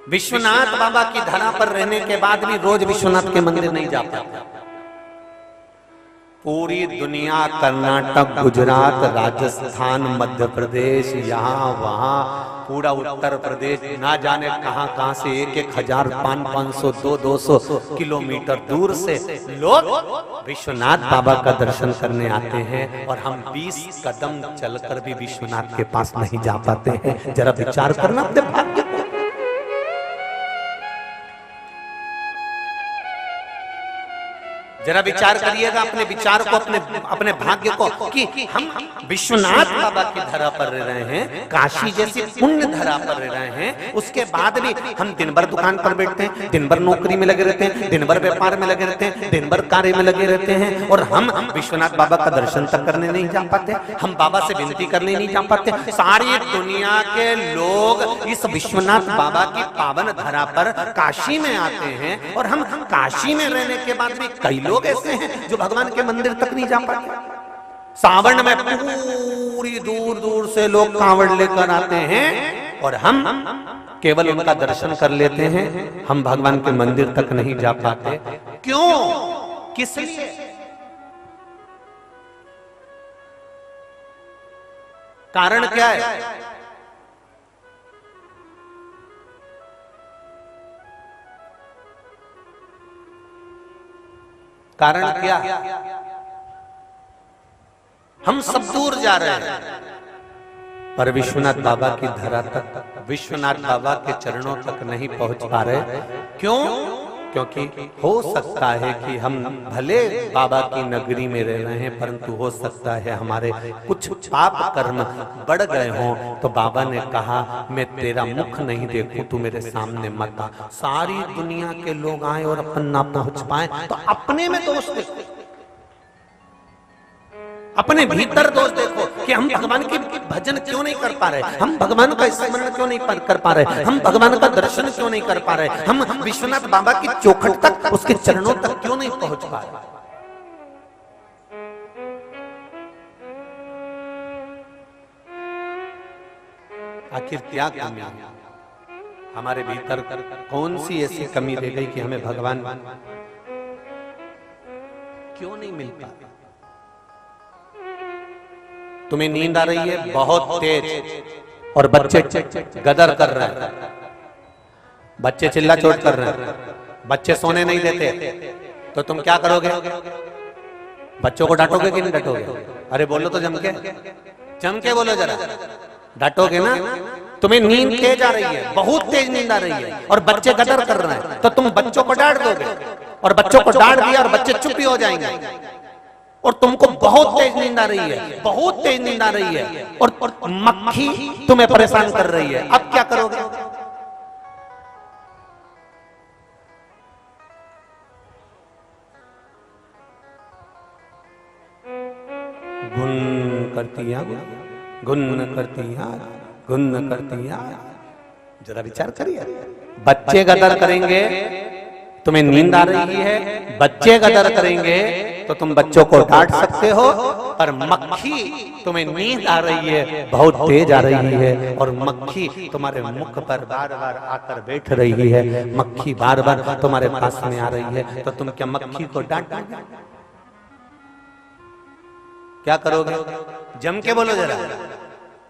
विश्वनाथ बाबा की धरा पर रहने के बाद भी रोज विश्वनाथ के मंदिर नहीं जा पाते। पूरी दुनिया, कर्नाटक, गुजरात, राजस्थान, मध्य प्रदेश, यहाँ वहाँ पूरा उत्तर प्रदेश, ना जाने कहां कहां से 1,000, 500, 200 किलोमीटर दूर से लोग विश्वनाथ बाबा का दर्शन करने आते हैं और हम 20 कदम चलकर भी विश्वनाथ के पास नहीं जा पाते हैं। जरा विचार करना अपने भाग्य को। जरा विचार करिएगा अपने विचार को, अपने भाग्य को कि हम विश्वनाथ बाबा की धरा पर रह रहे हैं, काशी जैसी पुण्य धरा पर रह रहे हैं, उसके बाद भी हम दिन भर दुकान पर बैठते हैं, दिन भर नौकरी में लगे रहते हैं, दिन भर व्यापार में लगे रहते हैं, दिन भर कार्य में लगे रहते हैं और हम विश्वनाथ बाबा का दर्शन तक करने नहीं जा पाते, हम बाबा से विनती करने नहीं जा पाते। सारी दुनिया के लोग इस विश्वनाथ बाबा की पावन धरा पर काशी में आते हैं और हम काशी में रहने के बाद भी कई लोग ऐसे हैं जो भगवान के मंदिर तक नहीं जा पाते। सावन में पूरी दूर दूर से लोग कांवड़ लेकर आते हैं और हम केवल उनका दर्शन कर लेते हैं, हम भगवान के मंदिर तक नहीं जा पाते। क्यों? किस लिए? कारण क्या है? कारण क्या? हम सब दूर जा रहे हैं पर विश्वनाथ बाबा की धरा तक, विश्वनाथ बाबा के चरणों तक नहीं पहुंच पा रहे। क्यों? क्योंकि हो सकता है कि हम भले बाबा की नगरी में रह रहे हैं, परंतु हो सकता है हमारे कुछ पाप कर्म बढ़ गए हों। तो बाबा ने कहा मैं तेरा मुख नहीं देखूं, तू मेरे सामने मत आ। सारी दुनिया के लोग आए और अपन ना पहुंच पाए तो अपने में दोष देखो, अपने भीतर दोष देखो कि हम भगवान की भजन क्यों नहीं कर पा रहे, हम भगवान का स्मरण क्यों नहीं कर पा रहे, हम भगवान का दर्शन क्यों नहीं कर पा रहे, हम विश्वनाथ बाबा की चौखट तक, उसके चरणों तक क्यों नहीं पहुंच पा रहे। आखिर क्या कमी है हमारे भीतर, कौन सी ऐसी कमी रह गई कि हमें भगवान क्यों नहीं मिल पा रहा। तुम्हें नींद आ रही है बहुत तेज और बच्चे गदर कर रहे हैं, बच्चे चिल्ला चोट कर रहे हैं, बच्चे सोने नहीं देते, तो तुम क्या करोगे? बच्चों को डांटोगे कि नहीं डांटोगे? अरे बोलो तो जम के बोलो जरा, डांटोगे ना? तुम्हें नींद तेज आ रही है, बहुत तेज नींद आ रही है और बच्चे गदर कर रहे हैं, तो तुम बच्चों को डांट दोगे और बच्चों को डांट दिया और बच्चे चुप ही हो जाएंगे। और तुमको बहुत तेज नींद आ रही है, बहुत तेज नींद आ रही है और मक्खी तुम्हें परेशान कर रही है, अब क्या करोगे? गुन करती है, गुन करती है, गुन करती है। जरा विचार करिए, बच्चे गदर करेंगे, तुम्हें नींद आ रही है, बच्चे गदर करेंगे तो तुम बच्चों को डांट सकते हो, पर मक्खी तुम्हें नींद आ रही है, बहुत तेज आ रही है और मक्खी तुम्हारे मुख पर बार बार आकर बैठ रही है, मक्खी बार बार तुम्हारे पास में आ रही है, तो तुम क्या मक्खी को डांटोगे? क्या करोगे? जम के बोलो जरा।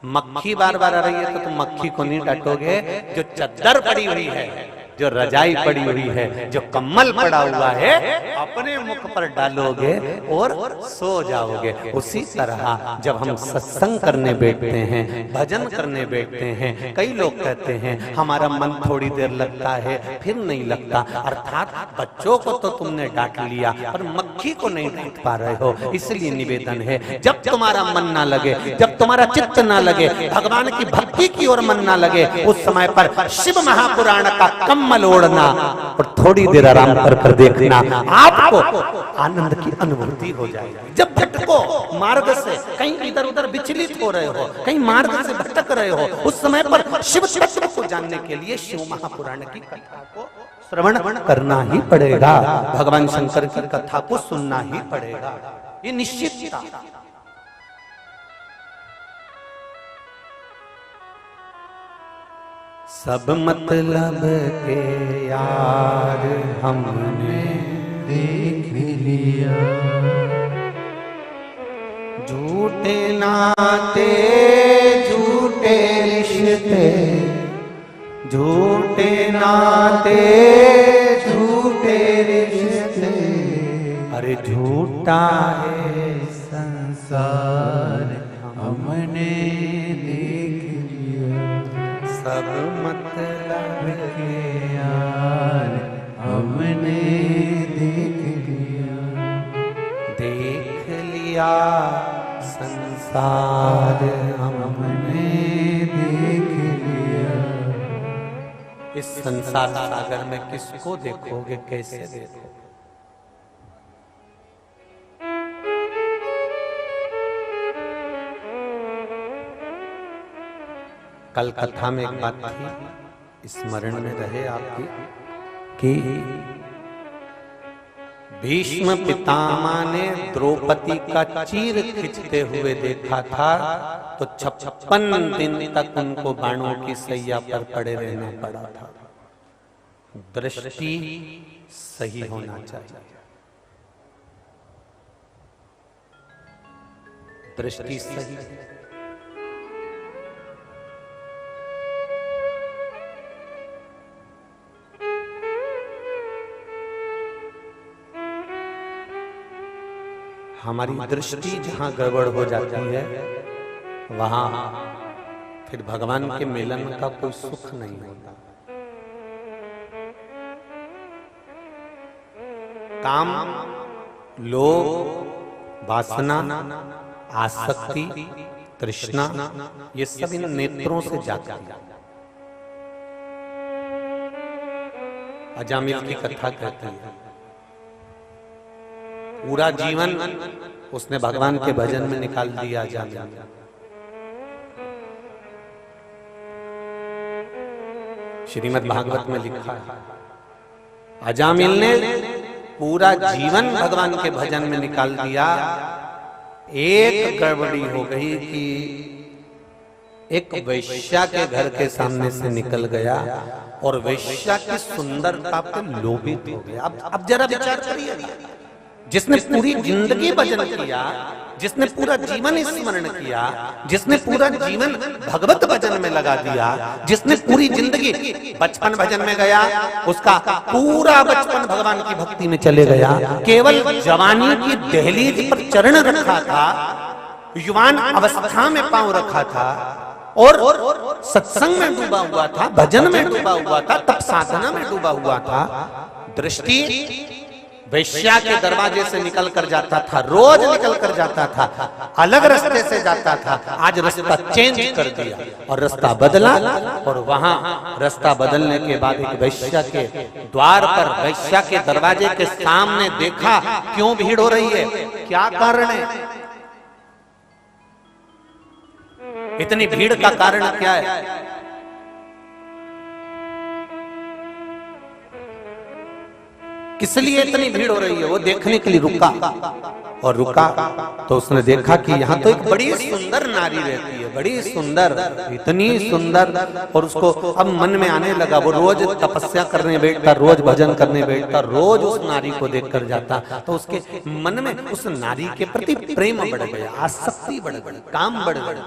मक्खी बार बार आ रही है तो तुम मक्खी को नहीं डांटोगे, जो चद्दर पड़ी हुई है, जो रजाई पड़ी हुई है, जो कम्बल पड़ा हुआ है, अपने मुख पर डालोगे और सो जाओगे। उसी तरह जब हम सत्संग करने बैठते हैं, भजन करने बैठते हैं, कई लोग कहते हैं हमारा मन थोड़ी देर लगता है फिर नहीं लगता, अर्थात बच्चों को तो तुमने डांट लिया पर मक्खी को नहीं डांट पा रहे हो। इसलिए निवेदन है, जब तुम्हारा मन ना लगे, जब तुम्हारा चित्त ना लगे, भगवान की भक्ति की ओर मन ना लगे, उस समय पर शिव महापुराण का कम्बल ओढ़ना और थोड़ी देर आराम कर देखना, आपको आनंद की अनुभूति हो जाएगी। जब भटको मार्ग से, कहीं इधर उधर विचलित हो रहे हो, कहीं मार्ग से भटक रहे हो, उस समय पर शिव तत्व को जानने के लिए शिव महापुराण की कथा को श्रवण करना ही पड़ेगा, भगवान शंकर की कथा को सुनना ही पड़ेगा, ये निश्चित था। सब मतलब के यार हमने देख लिया, झूठे नाते झूठे रिश्ते, झूठे नाते झूठे रिश्ते, अरे झूठा है संसार हमने देख लिया, सब मतलब के यार हमने देख लिया, देख लिया संसार हमने देख लिया। इस संसार सागर में किसको देखोगे, कैसे देखोगे? कल कथा में एक बात थी, स्मरण में रहे आपकी, कि भीष्म पितामह ने द्रौपदी का चीर खींचते हुए देखा था, तो 56 दिन तक उनको बाणों की सैया पर पड़े रहना पड़ा था। दृष्टि सही होना चाहिए, दृष्टि सही। हमारी दृष्टि जहां गड़बड़ हो जाती है, वहां फिर भगवान के मिलन का कोई सुख नहीं होता। काम, लोभ, वासना, आसक्ति, तृष्णा, ये सब इन नेत्रों से जाता है। अजामिल की कथा कहती है पूरा जीवन उसने भगवान के भजन में निकाल दिया। अजामिल श्रीमद् भागवत में लिखा है अजामिल ने पूरा जीवन भगवान के भजन में निकाल दिया। एक गड़बड़ी हो गई कि एक वैश्या के घर के सामने से निकल गया और वैश्या की सुंदरता पे लोभित हो गया। अब जरा विचार करिए, जिसने पूरी जिंदगी भजन किया, जिसने पूरा जीवन स्मरण किया, जिसने पूरा जीवन भगवत भजन में लगा दिया, जिसने पूरी जिंदगी बचपन भजन में गया, उसका पूरा बचपन भगवान की भक्ति में चले गया, केवल जवानी की दहलीज पर चरण रखा था, युवान अवस्था में पांव रखा था और सत्संग में डूबा हुआ था, भजन में डूबा हुआ था, तप साधना में डूबा हुआ था। दृष्टि वैश्या के दरवाजे से निकल कर जाता था, रोज निकल कर जाता था, अलग रास्ते से जाता था। आज रास्ता चेंज कर दिया और रास्ता बदला, और वहां रास्ता बदलने के बाद एक वैश्या के द्वार पर, वैश्या के दरवाजे के सामने देखा क्यों भीड़ हो रही है, क्या कारण है, इतनी भीड़ का कारण क्या है। किस लिए इतनी भीड़ हो रही है, वो देखने के लिए रुका, और रुका तो उसने देखा कि यहाँ तो एक बड़ी सुंदर नारी रहती है, बड़ी सुंदर, इतनी सुंदर, और उसको अब मन में आने लगा। वो रोज तपस्या करने बैठता, रोज भजन करने बैठता, रोज उस नारी को देखकर जाता, तो उसके मन में उस नारी के प्रति प्रेम बढ़ गया, आसक्ति बढ़ गई, काम बढ़ गया।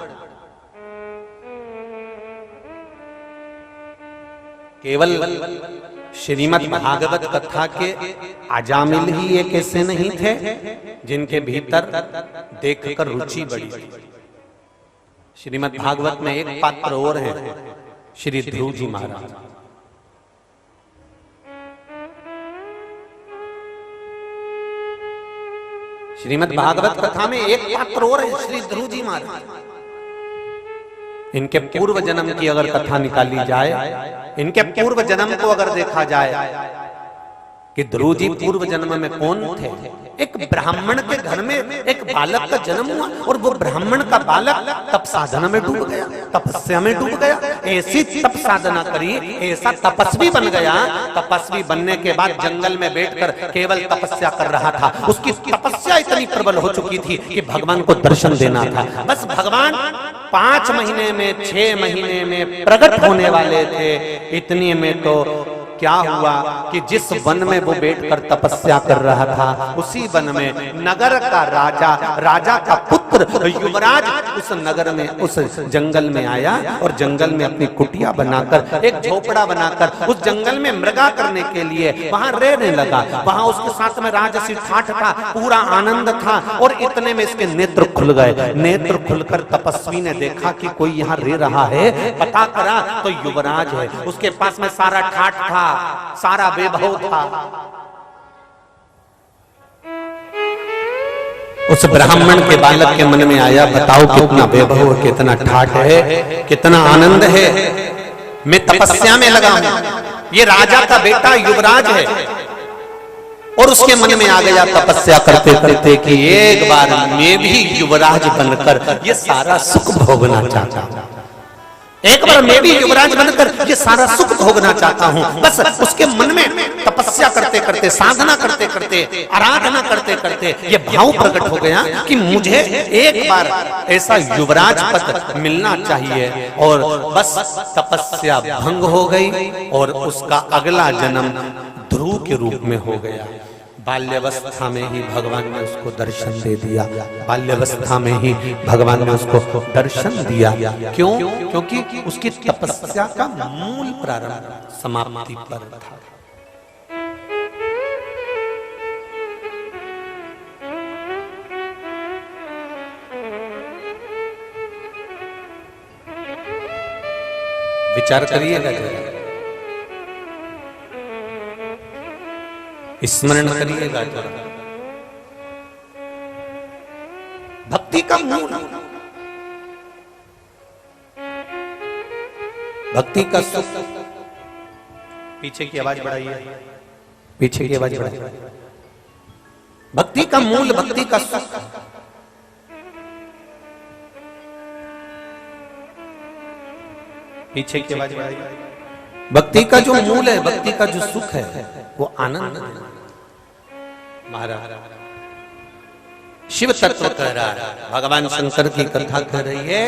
केवल श्रीमद् भागवत कथा के अजामिल ही एक ऐसे नहीं थे जिनके भीतर देखकर रुचि बढ़ी। श्रीमद् भागवत में एक पात्र और है, श्री ध्रुव जी महाराज। श्रीमद् भागवत कथा में एक पात्र और है, श्री ध्रुव जी महाराज। इनके पूर्व जन्म की अगर कथा निकाली जाए, इनके पूर्व जन्म को अगर देखा जाए कि ध्रुव जी पूर्व जन्म में कौन थे। एक ब्राह्मण के घर में एक बालक का जन्म हुआ, और वो ब्राह्मण का बालक तप साधना में डूब गया, तपस्या में डूब गया, ऐसी तप साधना करी, ऐसा तपस्वी बन गया। तपस्वी बनने के बाद जंगल में बैठकर केवल तपस्या कर रहा था। उसकी तपस्या इतनी प्रबल हो चुकी थी कि भगवान को दर्शन देना था। बस भगवान 5 महीने में, 6 महीने में प्रकट होने वाले थे। इतने में तो क्या हुआ कि जिस वन में वो बैठकर तपस्या कर रहा था, उसी वन में नगर का राजा, राजा का पुत्र युवराज उस नगर में, उस जंगल में आया, और जंगल में अपनी कुटिया बनाकर, एक झोपड़ा बनाकर उस जंगल में मृगा करने के लिए वहां रहने लगा। वहां उसके साथ में राजसी ठाठ था, पूरा आनंद था, और इतने में इसके नेत्र खुल गए। नेत्र खुलकर तपस्वी ने देखा कि कोई यहाँ रह रहा है, पता करा तो युवराज है। उसके पास में सारा ठाठ था, सारा वैभव था। उस ब्राह्मण के बालक के मन में आया, बताओ कितना वैभव, कितना ठाठ है, कितना आनंद है, मैं तपस्या में लगा हूं, ये राजा का बेटा युवराज है। और उसके मन में आ गया तपस्या करते करते कि एक बार मैं भी युवराज बनकर ये सारा सुख भोगना चाहता हूं, एक बार मैं भी युवराज बनकर ये सारा सुख भोगना चाहता हूं। बस उसके मन में तपस्या करते करते, साधना करते करते, आराधना करते करते ये भाव प्रकट हो गया कि मुझे एक बार ऐसा युवराज पद मिलना चाहिए। और बस तपस्या भंग हो गई, और उसका अगला जन्म ध्रुव के रूप में हो गया। बाल्यावस्था में ही भगवान ने उसको दर्शन दे दिया, बाल्यावस्था में ही भगवान ने उसको दर्शन दिया। क्यों? क्योंकि उसकी तपस्या का मूल प्रारंभ समाप्ति पर था। विचार करिएगा। स्मरण करिएगा जरा। भक्ति का मूल, भक्ति का सुख। पीछे की आवाज बढ़ाइए, पीछे की आवाज बढ़ाइए। भक्ति का मूल, भक्ति का सुख। पीछे की आवाज बढ़ाइए। भक्ति का जो मूल है, भक्ति का जो सुख है, वो आनंद है। महाराज शिव तत्व कह रहा है, भगवान शंकर की कथा कह रही है।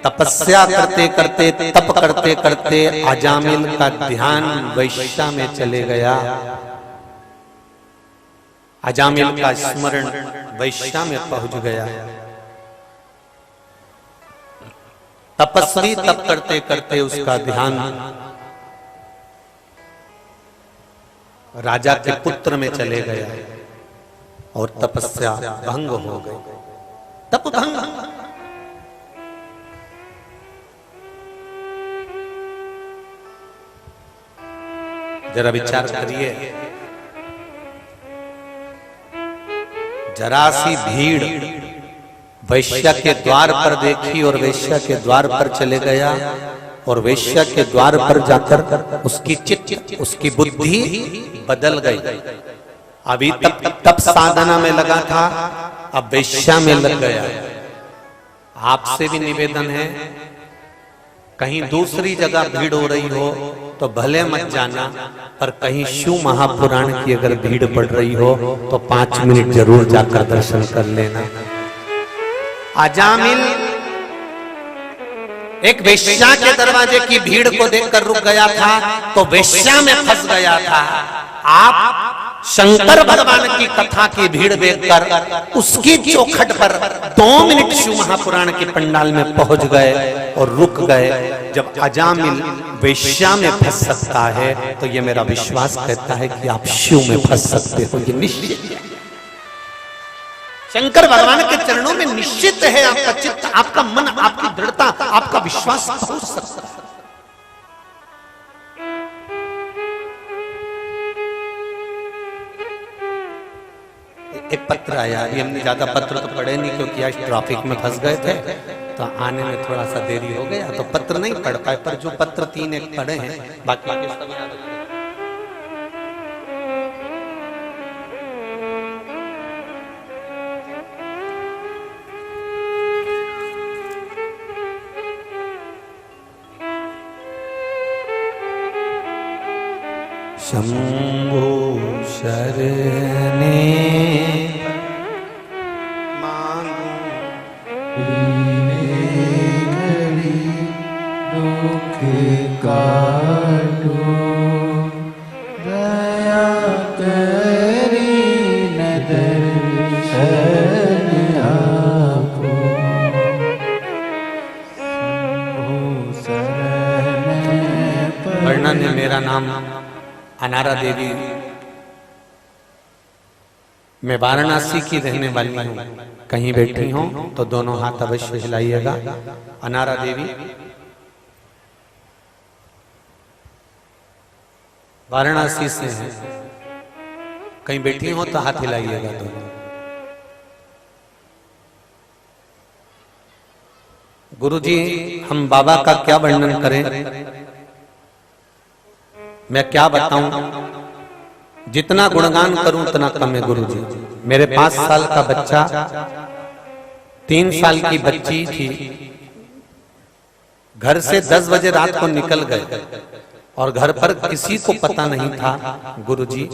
तपस्या करते करते, तप करते करते अजामिल का ध्यान वैश्या में चले गया। अजामिल का स्मरण वैश्या में पहुंच गया। तपस्वी तप करते करते उसका ध्यान राजा के पुत्र में चले गया और तपस्या भंग हो गई। तप भंग। जरा विचार करिए, जरा सी भीड़ वैश्या के द्वार पर देखी और वैश्या के द्वार पर चले गया और वैश्या के द्वार पर जाकर उसकी चित्त, उसकी बुद्धि बदल गई। अभी तप साधना में लगा था, अब वैश्या में लग गया। आपसे भी निवेदन है, कहीं दूसरी जगह भीड़ हो रही हो तो भले मत जाना, पर कहीं शिव महापुराण की अगर भीड़ पड़ रही हो तो 5 मिनट जरूर जाकर दर्शन कर लेना। अजामिल एक वेश्या के दरवाजे की भीड़ को देखकर रुक गया था, तो वेश्या में फंस गया था। आप शंकर भगवान की कथा की भीड़ देखकर उसकी चौखट पर 2 मिनट शिव महापुराण के पंडाल में पहुंच गए और रुक गए। जब अजामिल वेश्या में फंस सकता है तो ये मेरा विश्वास कहता है कि आप शिव में फंस सकते हो, ये निश्चित है। शंकर भगवान के चरणों में निश्चित है आपका चित्त, आपका मन, आपकी दृढ़ता, आपका विश्वास पहुंच सकता है। एक पत्र आया, अभी हमने ज्यादा पत्र तो पढ़े नहीं क्योंकि आज ट्रैफिक में फंस गए थे, तो आने में थोड़ा सा देरी हो गया, तो पत्र नहीं पढ़ पाए, पर जो पत्र 3 एक पढ़े हैं, बाकी सब याद रखिए। शंभो शरणे मांगू घड़ी दुख काटो, दया करी न दर्शन आपो। शंभो शरण वर्णन है। मेरा नाम अनारा देवी, मैं वाराणसी की रहने वाली हूँ। कहीं बैठी हूँ तो दोनों हाथ अवश्य हिलाइएगा। अनारा देवी वाराणसी से है, कहीं बैठी हो तो हाथ हिलाइएगा दोनों। गुरुजी, हम बाबा का क्या वर्णन करें, मैं क्या बताऊं, जितना गुणगान करूं उतना कम है। गुरुजी, मेरे 5 साल का बच्चा, 3 साल की बच्ची थी, घर से 10 बजे रात को निकल गए और घर पर किसी को पता नहीं था। गुरुजी,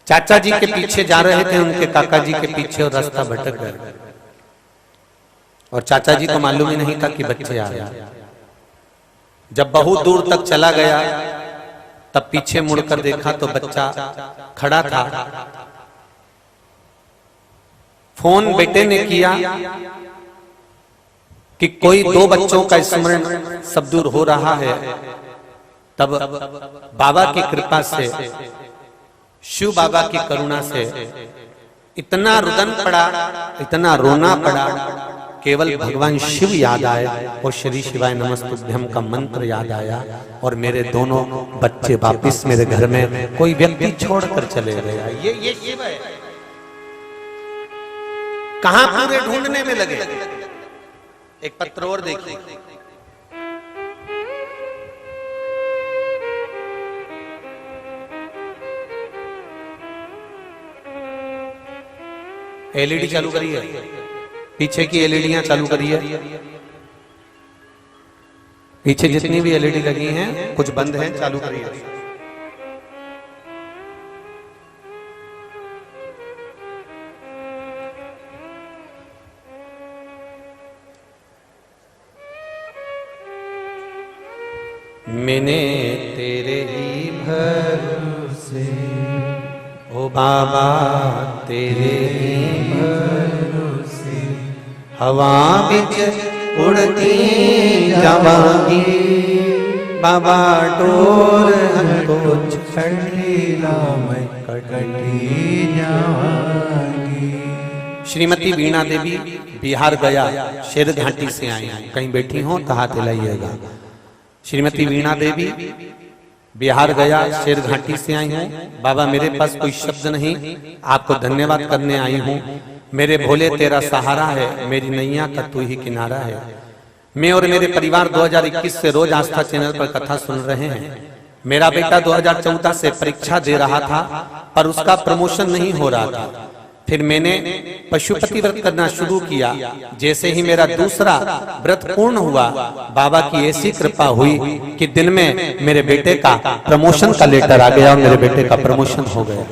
चाचा जी के पीछे जा रहे थे, उनके काका जी के पीछे, और रास्ता भटक गए और चाचा जी को मालूम ही नहीं था कि बच्चे आ रहे हैं। जब बहुत दूर तक चला गया तब पीछे मुड़कर देखा तो बच्चा खड़ा था। फोन बेटे ने किया कि कोई 2 बच्चों का स्मरण सब दूर हो रहा है। तब बाबा की कृपा से, शिव बाबा की करुणा से इतना रुदन पड़ा, इतना रोना पड़ा केवल भगवान शिव याद आए और श्री शिवाय नमस्तुभ्यम का मंत्र याद आया और मेरे दोनों बच्चे वापिस मेरे घर में कोई व्यक्ति छोड़कर चले गया। ये शिव है। कहां पूरे ढूंढने में लगे। एक पत्र और देखिए। एलईडी चालू करिए, पीछे की एलईडियां चालू करिए। पीछे जितनी भी एलईडी लगी हैं कुछ बंद हैं, चालू करिए। मैंने तेरे ही भरोसे ओ बाबा तेरे भरोसे हवा बिच उड़ती जावांगी बाबा डोर हमको छड़ीला मैं कटी जावांगी। श्रीमती वीणा देवी बिहार गया शेर घाटी से आई हैं, कहीं बैठी हो तो हाथ हिलाइएगा। श्रीमती वीणा देवी बिहार गया शेर घाटी से आई हूँ। बाबा मेरे पास कोई शब्द नहीं, आपको धन्यवाद करने आई हूँ। मेरे भोले तेरा सहारा है, मेरी नैया का तू ही किनारा है। मैं और मेरे परिवार 2021 से रोज आस्था चैनल पर कथा सुन रहे हैं। मेरा बेटा 2014 से परीक्षा दे रहा था पर उसका प्रमोशन नहीं हो रहा था। फिर मैंने पशुपति व्रत करना शुरू किया। जैसे ही मेरा दूसरा व्रत पूर्ण हुआ, बाबा की ऐसी कृपा हुई कि दिन में मेरे बेटे का प्रमोशन का लेटर आ गया और मेरे बेटे का प्रमोशन हो गया।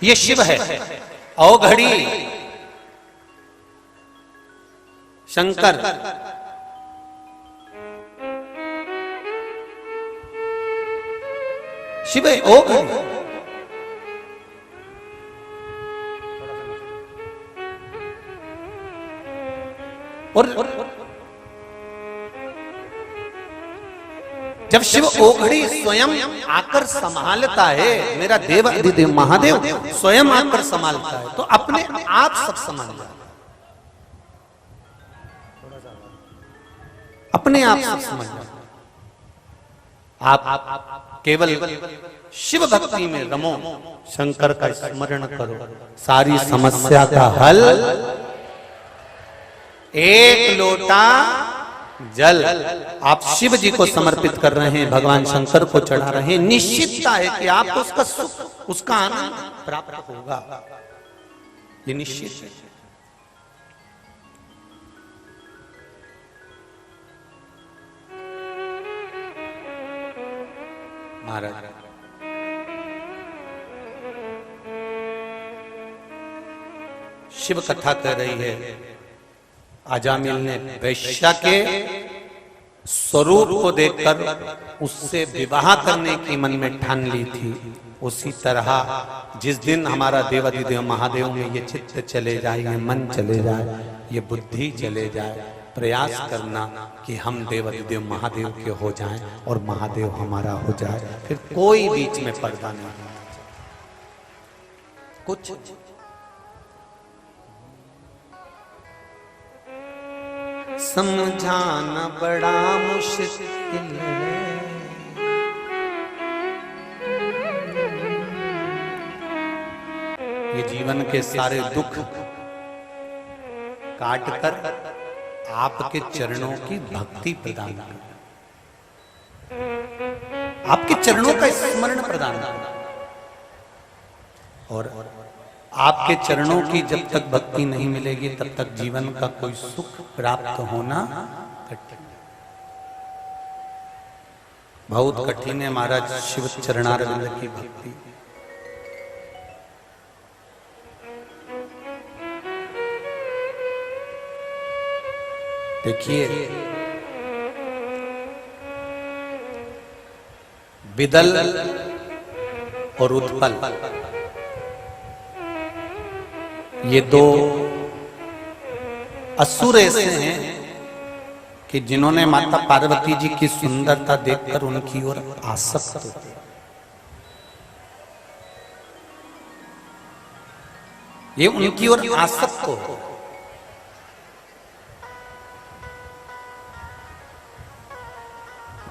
ये शिव है। औ घड़ी शंकर शिव है। ओ घड़ी और जब शिव ओघड़ी स्वयं आकर संभालता है, मेरा देव अधिदेव महादेव स्वयं आकर संभालता है, तो अपने आप सब संभाल जाता है। अपने आप सब समझ जाता है। आप केवल शिव भक्ति में रमो, शंकर का स्मरण करो, सारी समस्या का हल। एक लोटा जल आप शिव जी को समर्पित कर रहे हैं, भगवान शंकर को चढ़ा रहे हैं, निश्चितता है कि आपको उसका सुख, उसका आनंद प्राप्त होगा। ये निश्चित है। महाराज शिव कथा कर रही है। अजामिल ने वैश्या के स्वरूप को देखकर उससे विवाह करने की मन में ठान ली थी। उसी तरह जिस दिन हमारा देवाधिदेव महादेव में ये चित्त चले जाए, ये मन चले जाए, ये बुद्धि चले जाए, प्रयास करना कि हम देवाधिदेव महादेव के हो जाएं और महादेव हमारा हो जाए। फिर कोई बीच में पर्दा नहीं, कुछ समझाना बड़ा मुश्किल है। ये जीवन के सारे दुख काट कर आपके चरणों की भक्ति प्रदान कर, आपके चरणों का स्मरण प्रदान कर, और आपके चरणों की जब तक भक्ति नहीं मिलेगी तब तक जीवन का कोई सुख प्राप्त होना कठिन, बहुत कठिन है महाराज। शिव चरणारविंद की भक्ति देखिए। विदल और उत्पल ये दो असुर ऐसे हैं कि जिन्होंने माता पार्वती जी की सुंदरता देखकर उनकी ओर आसक्त हो, ये उनकी ओर आसक्त हो।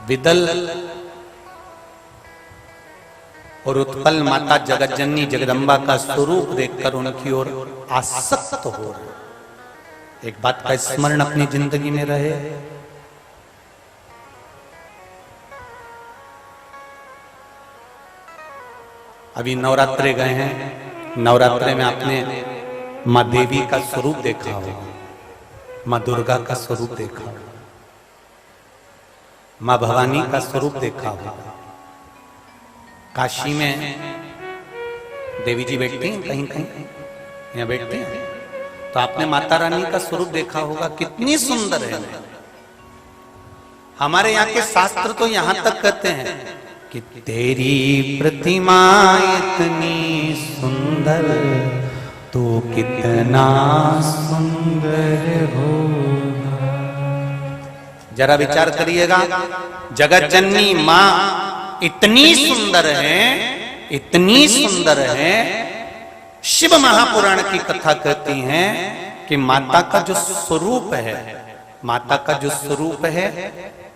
विदल और उत्पल माता जगतजननी जगदम्बा का स्वरूप देखकर उनकी ओर आसक्त हो रहे। एक बात का स्मरण अपनी जिंदगी में रहे, अभी नवरात्रे गए हैं, नवरात्रे में आपने माँ देवी का स्वरूप देखा होगा, माँ दुर्गा का स्वरूप देखा होगा, माँ भवानी का स्वरूप देखा होगा। काशी में देवी जी बैठती हैं, कहीं कहीं यहाँ बैठती हैं, तो आपने माता रानी का स्वरूप देखा होगा, कितनी सुंदर है। हमारे यहाँ के शास्त्र तो यहाँ तक कहते हैं कि तेरी प्रतिमा इतनी सुंदर तो कितना सुंदर होगा। जरा विचार करिएगा, जगत जननी माँ इतनी सुंदर है, इतनी सुंदर है। शिव महापुराण की कथा कहती है कि माता का जो स्वरूप है, माता का जो स्वरूप है,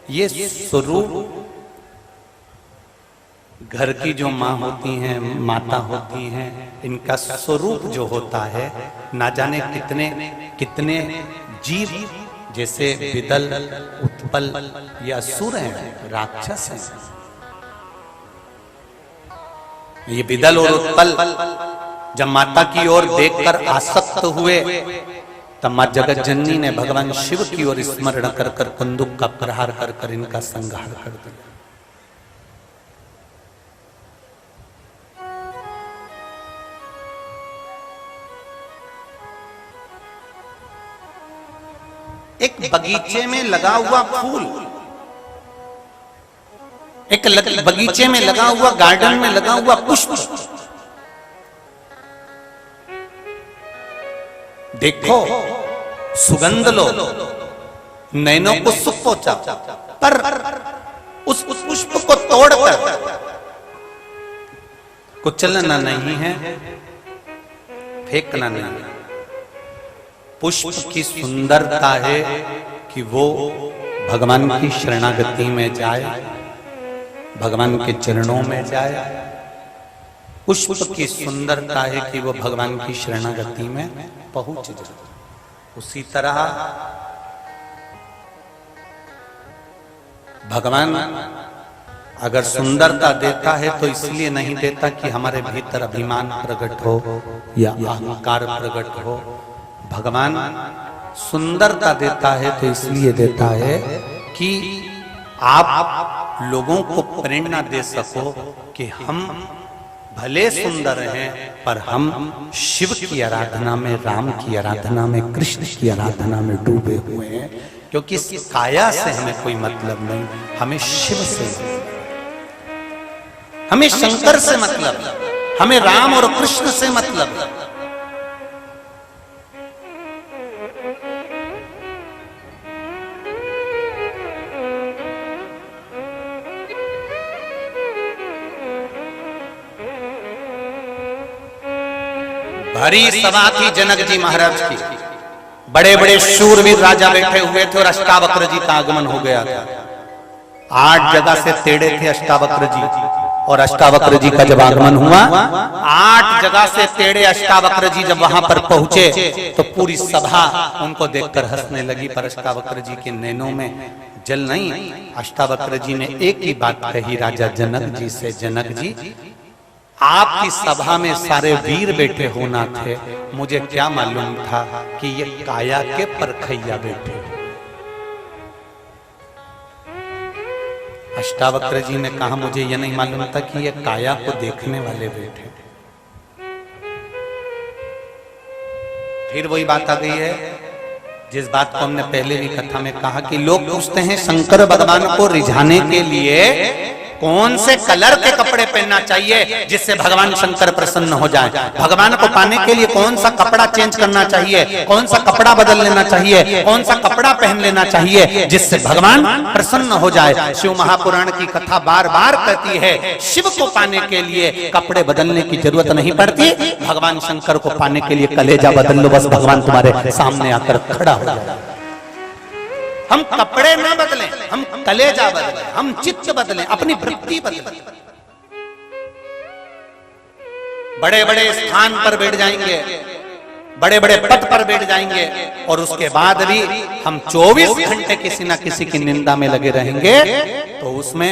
ये स्वरूप घर की जो माँ होती हैं, माता होती हैं, इनका स्वरूप जो होता है, ना जाने कितने कितने जीव, जैसे विदल, उत्पल, ये असुर हैं, राक्षस हैं। ये विदल और उत्पल जब माता की ओर देखकर आसक्त हुए, तब मां जगत जननी ने भगवान शिव की ओर स्मरण कर कर बंदूक का प्रहार कर कर इनका संहार कर दिया। एक बगीचे में लगा हुआ फूल, एक बगीचे में लगा हुआ, गार्डन में लगा हुआ पुष्प, देखो सुगंध लो, नैनों को सुख पहुंचा, पर उस पुष्प को तोड़कर कुचलना नहीं है, फेंकना नहीं है। पुष्प की सुंदरता है कि वो भगवान की शरणागति में जाए, भगवान के चरणों में जाए। पुष्प की सुंदरता है कि वो भगवान की शरणागति में पहुंच जाए। उसी तरह भगवान अगर सुंदरता देता है तो इसलिए नहीं देता कि हमारे भीतर अभिमान प्रकट हो या अहंकार प्रकट हो। भगवान सुंदरता देता है तो इसलिए देता है कि आप लोगों को प्रेरणा दे सको कि हम भले सुंदर हैं, पर हम शिव की आराधना में, राम की आराधना में, कृष्ण की आराधना में डूबे हुए हैं। क्योंकि इस काया से हमें कोई मतलब नहीं, हमें शिव से, हमें शंकर से मतलब, हमें राम और कृष्ण से मतलब। भरी सभा थी जनक जी महाराज की, बड़े बड़े शूरवीर राजा बैठे हुए थे और अष्टावक्र जी का आगमन हो गया था। 8 जगह से तेड़े थे अष्टावक्र जी, और अष्टावक्र जी का जब आगमन हुआ, 8 जगह से तेड़े अष्टावक्र जी जब वहां पर पहुंचे तो पूरी सभा उनको देखकर हंसने लगी, पर अष्टावक्र जी के नैनों में जल नहीं। अष्टावक्र जी ने एक ही बात कही राजा जनक जी से, जनक जी आपकी सभा में सारे वीर बैठे होना थे, मुझे क्या मालूम था कि ये काया के परखैया बैठे। अष्टावक्र जी ने कहा मुझे यह नहीं मालूम था कि ये काया को देखने वाले बैठे। फिर वही बात आ गई है जिस बात को हमने पहले भी कथा में कहा कि लोग पूछते हैं शंकर भगवान को रिझाने के लिए कौन से कलर के कपड़े पहनना चाहिए जिससे भगवान शंकर प्रसन्न हो जाए। भगवान को पाने के लिए कौन सा कपड़ा चेंज करना चाहिए, कौन सा कपड़ा बदल लेना चाहिए, कौन सा कपड़ा पहन लेना चाहिए जिससे भगवान प्रसन्न हो जाए। शिव महापुराण की कथा बार बार कहती है शिव को पाने के लिए कपड़े बदलने की जरूरत नहीं पड़ती, भगवान शंकर को पाने के लिए कलेजा बदल लो, बस भगवान तुम्हारे सामने आकर खड़ा हो जाए। हम कपड़े ना बदलें, हम कलेजा बदलें, हम चित्त बदलें, अपनी वृत्ति बदलें। बड़े बड़े स्थान पर बैठ जाएंगे, बड़े बड़े पद पर बैठ जाएंगे और उसके बाद भी हम 24 घंटे किसी ना किसी की निंदा में लगे रहेंगे, तो उसमें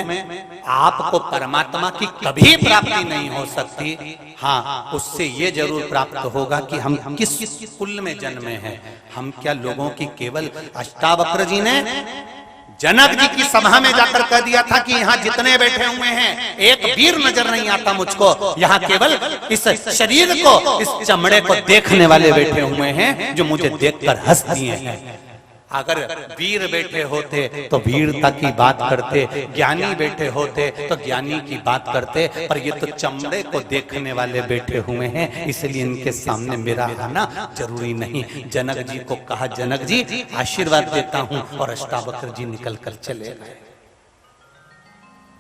आपको परमात्मा की कभी प्राप्ति नहीं हो सकती। हाँ, उससे ये जरूर प्राप्त होगा कि हम किस कुल में जन्मे हैं। हम क्या लोगों की केवल अष्टावक्र जी ने जनक जी की सभा में जाकर कह दिया था कि यहाँ जितने बैठे हुए हैं एक वीर नजर नहीं आता मुझको, यहाँ केवल इस शरीर को, इस चमड़े को देखने वाले बैठे हुए हैं जो मुझे देखकर हंस दिए हैं। अगर वीर बैठे होते तो वीरता की बात करते, ज्ञानी बैठे होते तो ज्ञानी की बात करते, पर ये तो चमड़े को देखने वाले बैठे हुए हैं, इसलिए इनके सामने मेरा आना जरूरी नहीं। जनक जी को कहा, जनक जी आशीर्वाद देता हूं, और अष्टावक्र जी निकल कर चले गए।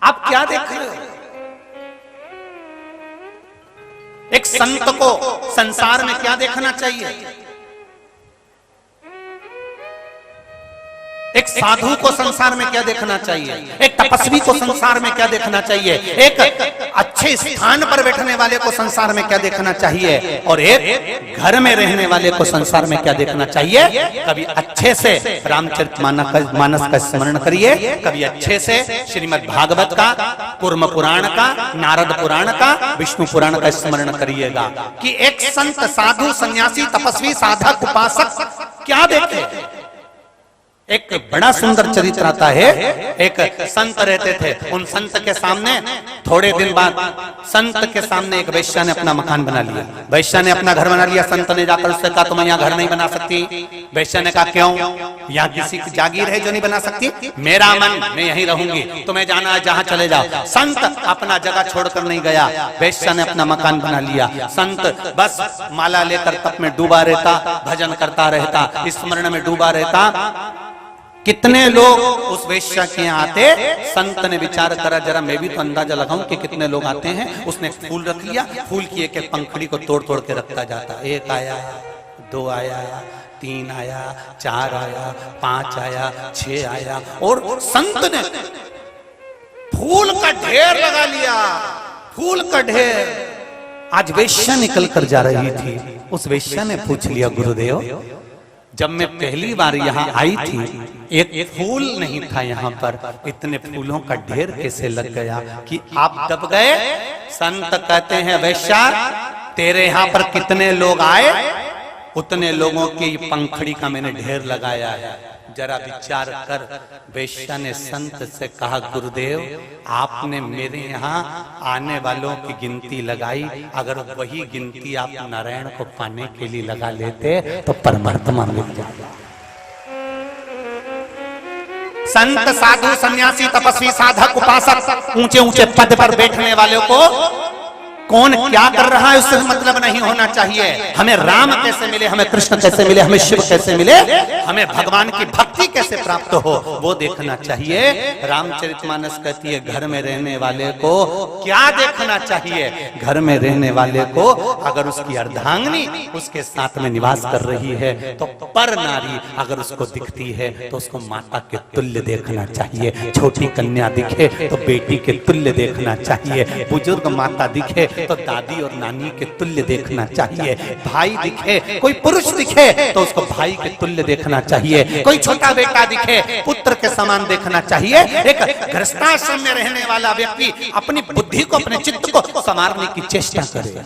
आप क्या देख रहे हो? एक संत को संसार में क्या देखना चाहिए? एक साधु को संसार में क्या देखना चाहिए? एक तपस्वी को संसार में क्या देखना चाहिए? एक अच्छे स्थान पर बैठने वाले को संसार में क्या देखना चाहिए? और एक घर में रहने वाले को संसार में क्या देखना चाहिए? कभी अच्छे से रामचरितमानस का स्मरण करिए, कभी अच्छे से श्रीमद् भागवत का, कूर्म पुराण का, नारद पुराण का, विष्णु पुराण का स्मरण करिएगा कि एक संत, साधु, सन्यासी, तपस्वी, साधक, उपासक क्या देखे। एक बड़ा सुंदर चरित्र आता है। एक संत रहते थे, उन संत के सामने थोड़े दिन बाद संत के सामने एक वैश्या ने अपना मकान बना लिया। वैश्या ने अपना घर बना लिया। संत ने जाकर उससे कहा, तुम यहाँ घर नहीं बना सकती। वैश्या ने कहा, क्यों? यहाँ किसी की जागीर है जो नहीं बना सकती? मेरा मन, मैं यहीं रहूंगी, तुम्हें जाना है जहाँ चले जाओ। संत अपना जगह छोड़कर नहीं गया, वैश्या ने अपना मकान बना लिया। संत बस माला लेकर तप में डूबा रहता, भजन करता रहता, स्मरण में डूबा रहता। कितने लोग उस वेश्या के यहाँ आते? संत ने विचार करा, जरा मैं भी तो अंदाजा लगाऊं कि कितने लोग आते हैं। उसने फूल रख लिया, फूल की एक एक पंखड़ी को तोड़ तोड़ के रखता जाता। एक आया, दो आया, तीन आया, चार आया, पांच आया, 6 आया, और संत ने फूल का ढेर लगा लिया। फूल का ढेर। आज वेश्या निकल कर जा रही थी। उस वेश्या ने पूछ लिया, गुरुदेव, जब मैं पहली बार यहाँ आई थी एक फूल नहीं था यहाँ पर, इतने फूलों का ढेर कैसे लग गया कि आप दब गए? संत कहते हैं, वैश्या, तेरे यहाँ पर कितने लोग आए, उतने लोगों की पंखड़ी का मैंने ढेर लगाया है। जरा विचार कर। वैश्या ने संत से कहा, गुरुदेव, आपने मेरे यहाँ आने वालों की गिनती लगाई, अगर वही गिनती आप नारायण को पाने के लिए लगा लेते तो परमात्मा मिल जाता। संत, साधु, सन्यासी, तपस्वी, साधक, उपासक, ऊंचे ऊंचे पद पर बैठने वालों को कौन क्या कर रहा है उससे मतलब नहीं होना चाहिए। हमें राम कैसे मिले, हमें कृष्ण कैसे मिले, हमें शिव कैसे मिले, हमें भगवान की भक्ति कैसे प्राप्त हो, वो देखना चाहिए। रामचरितमानस कहती है, घर में रहने वाले को क्या देखना चाहिए? घर में रहने वाले को अगर उसकी अर्धांगिनी उसके साथ में निवास कर रही है तो पर नारी अगर उसको दिखती है तो उसको माता के तुल्य देखना चाहिए। छोटी कन्या दिखे तो बेटी के तुल्य देखना चाहिए। बुजुर्ग माता दिखे तो दादी और नानी के तुल्य देखना चाहिए। भाई दिखे, कोई पुरुष दिखे तो उसको भाई के तुल्य देखना चाहिए। कोई छोटा बेटा दिखे, पुत्र के समान देखना चाहिए। एक गृहस्थाश्रम में रहने वाला व्यक्ति अपनी बुद्धि को, अपने चित्त को संवारने की चेष्टा करे।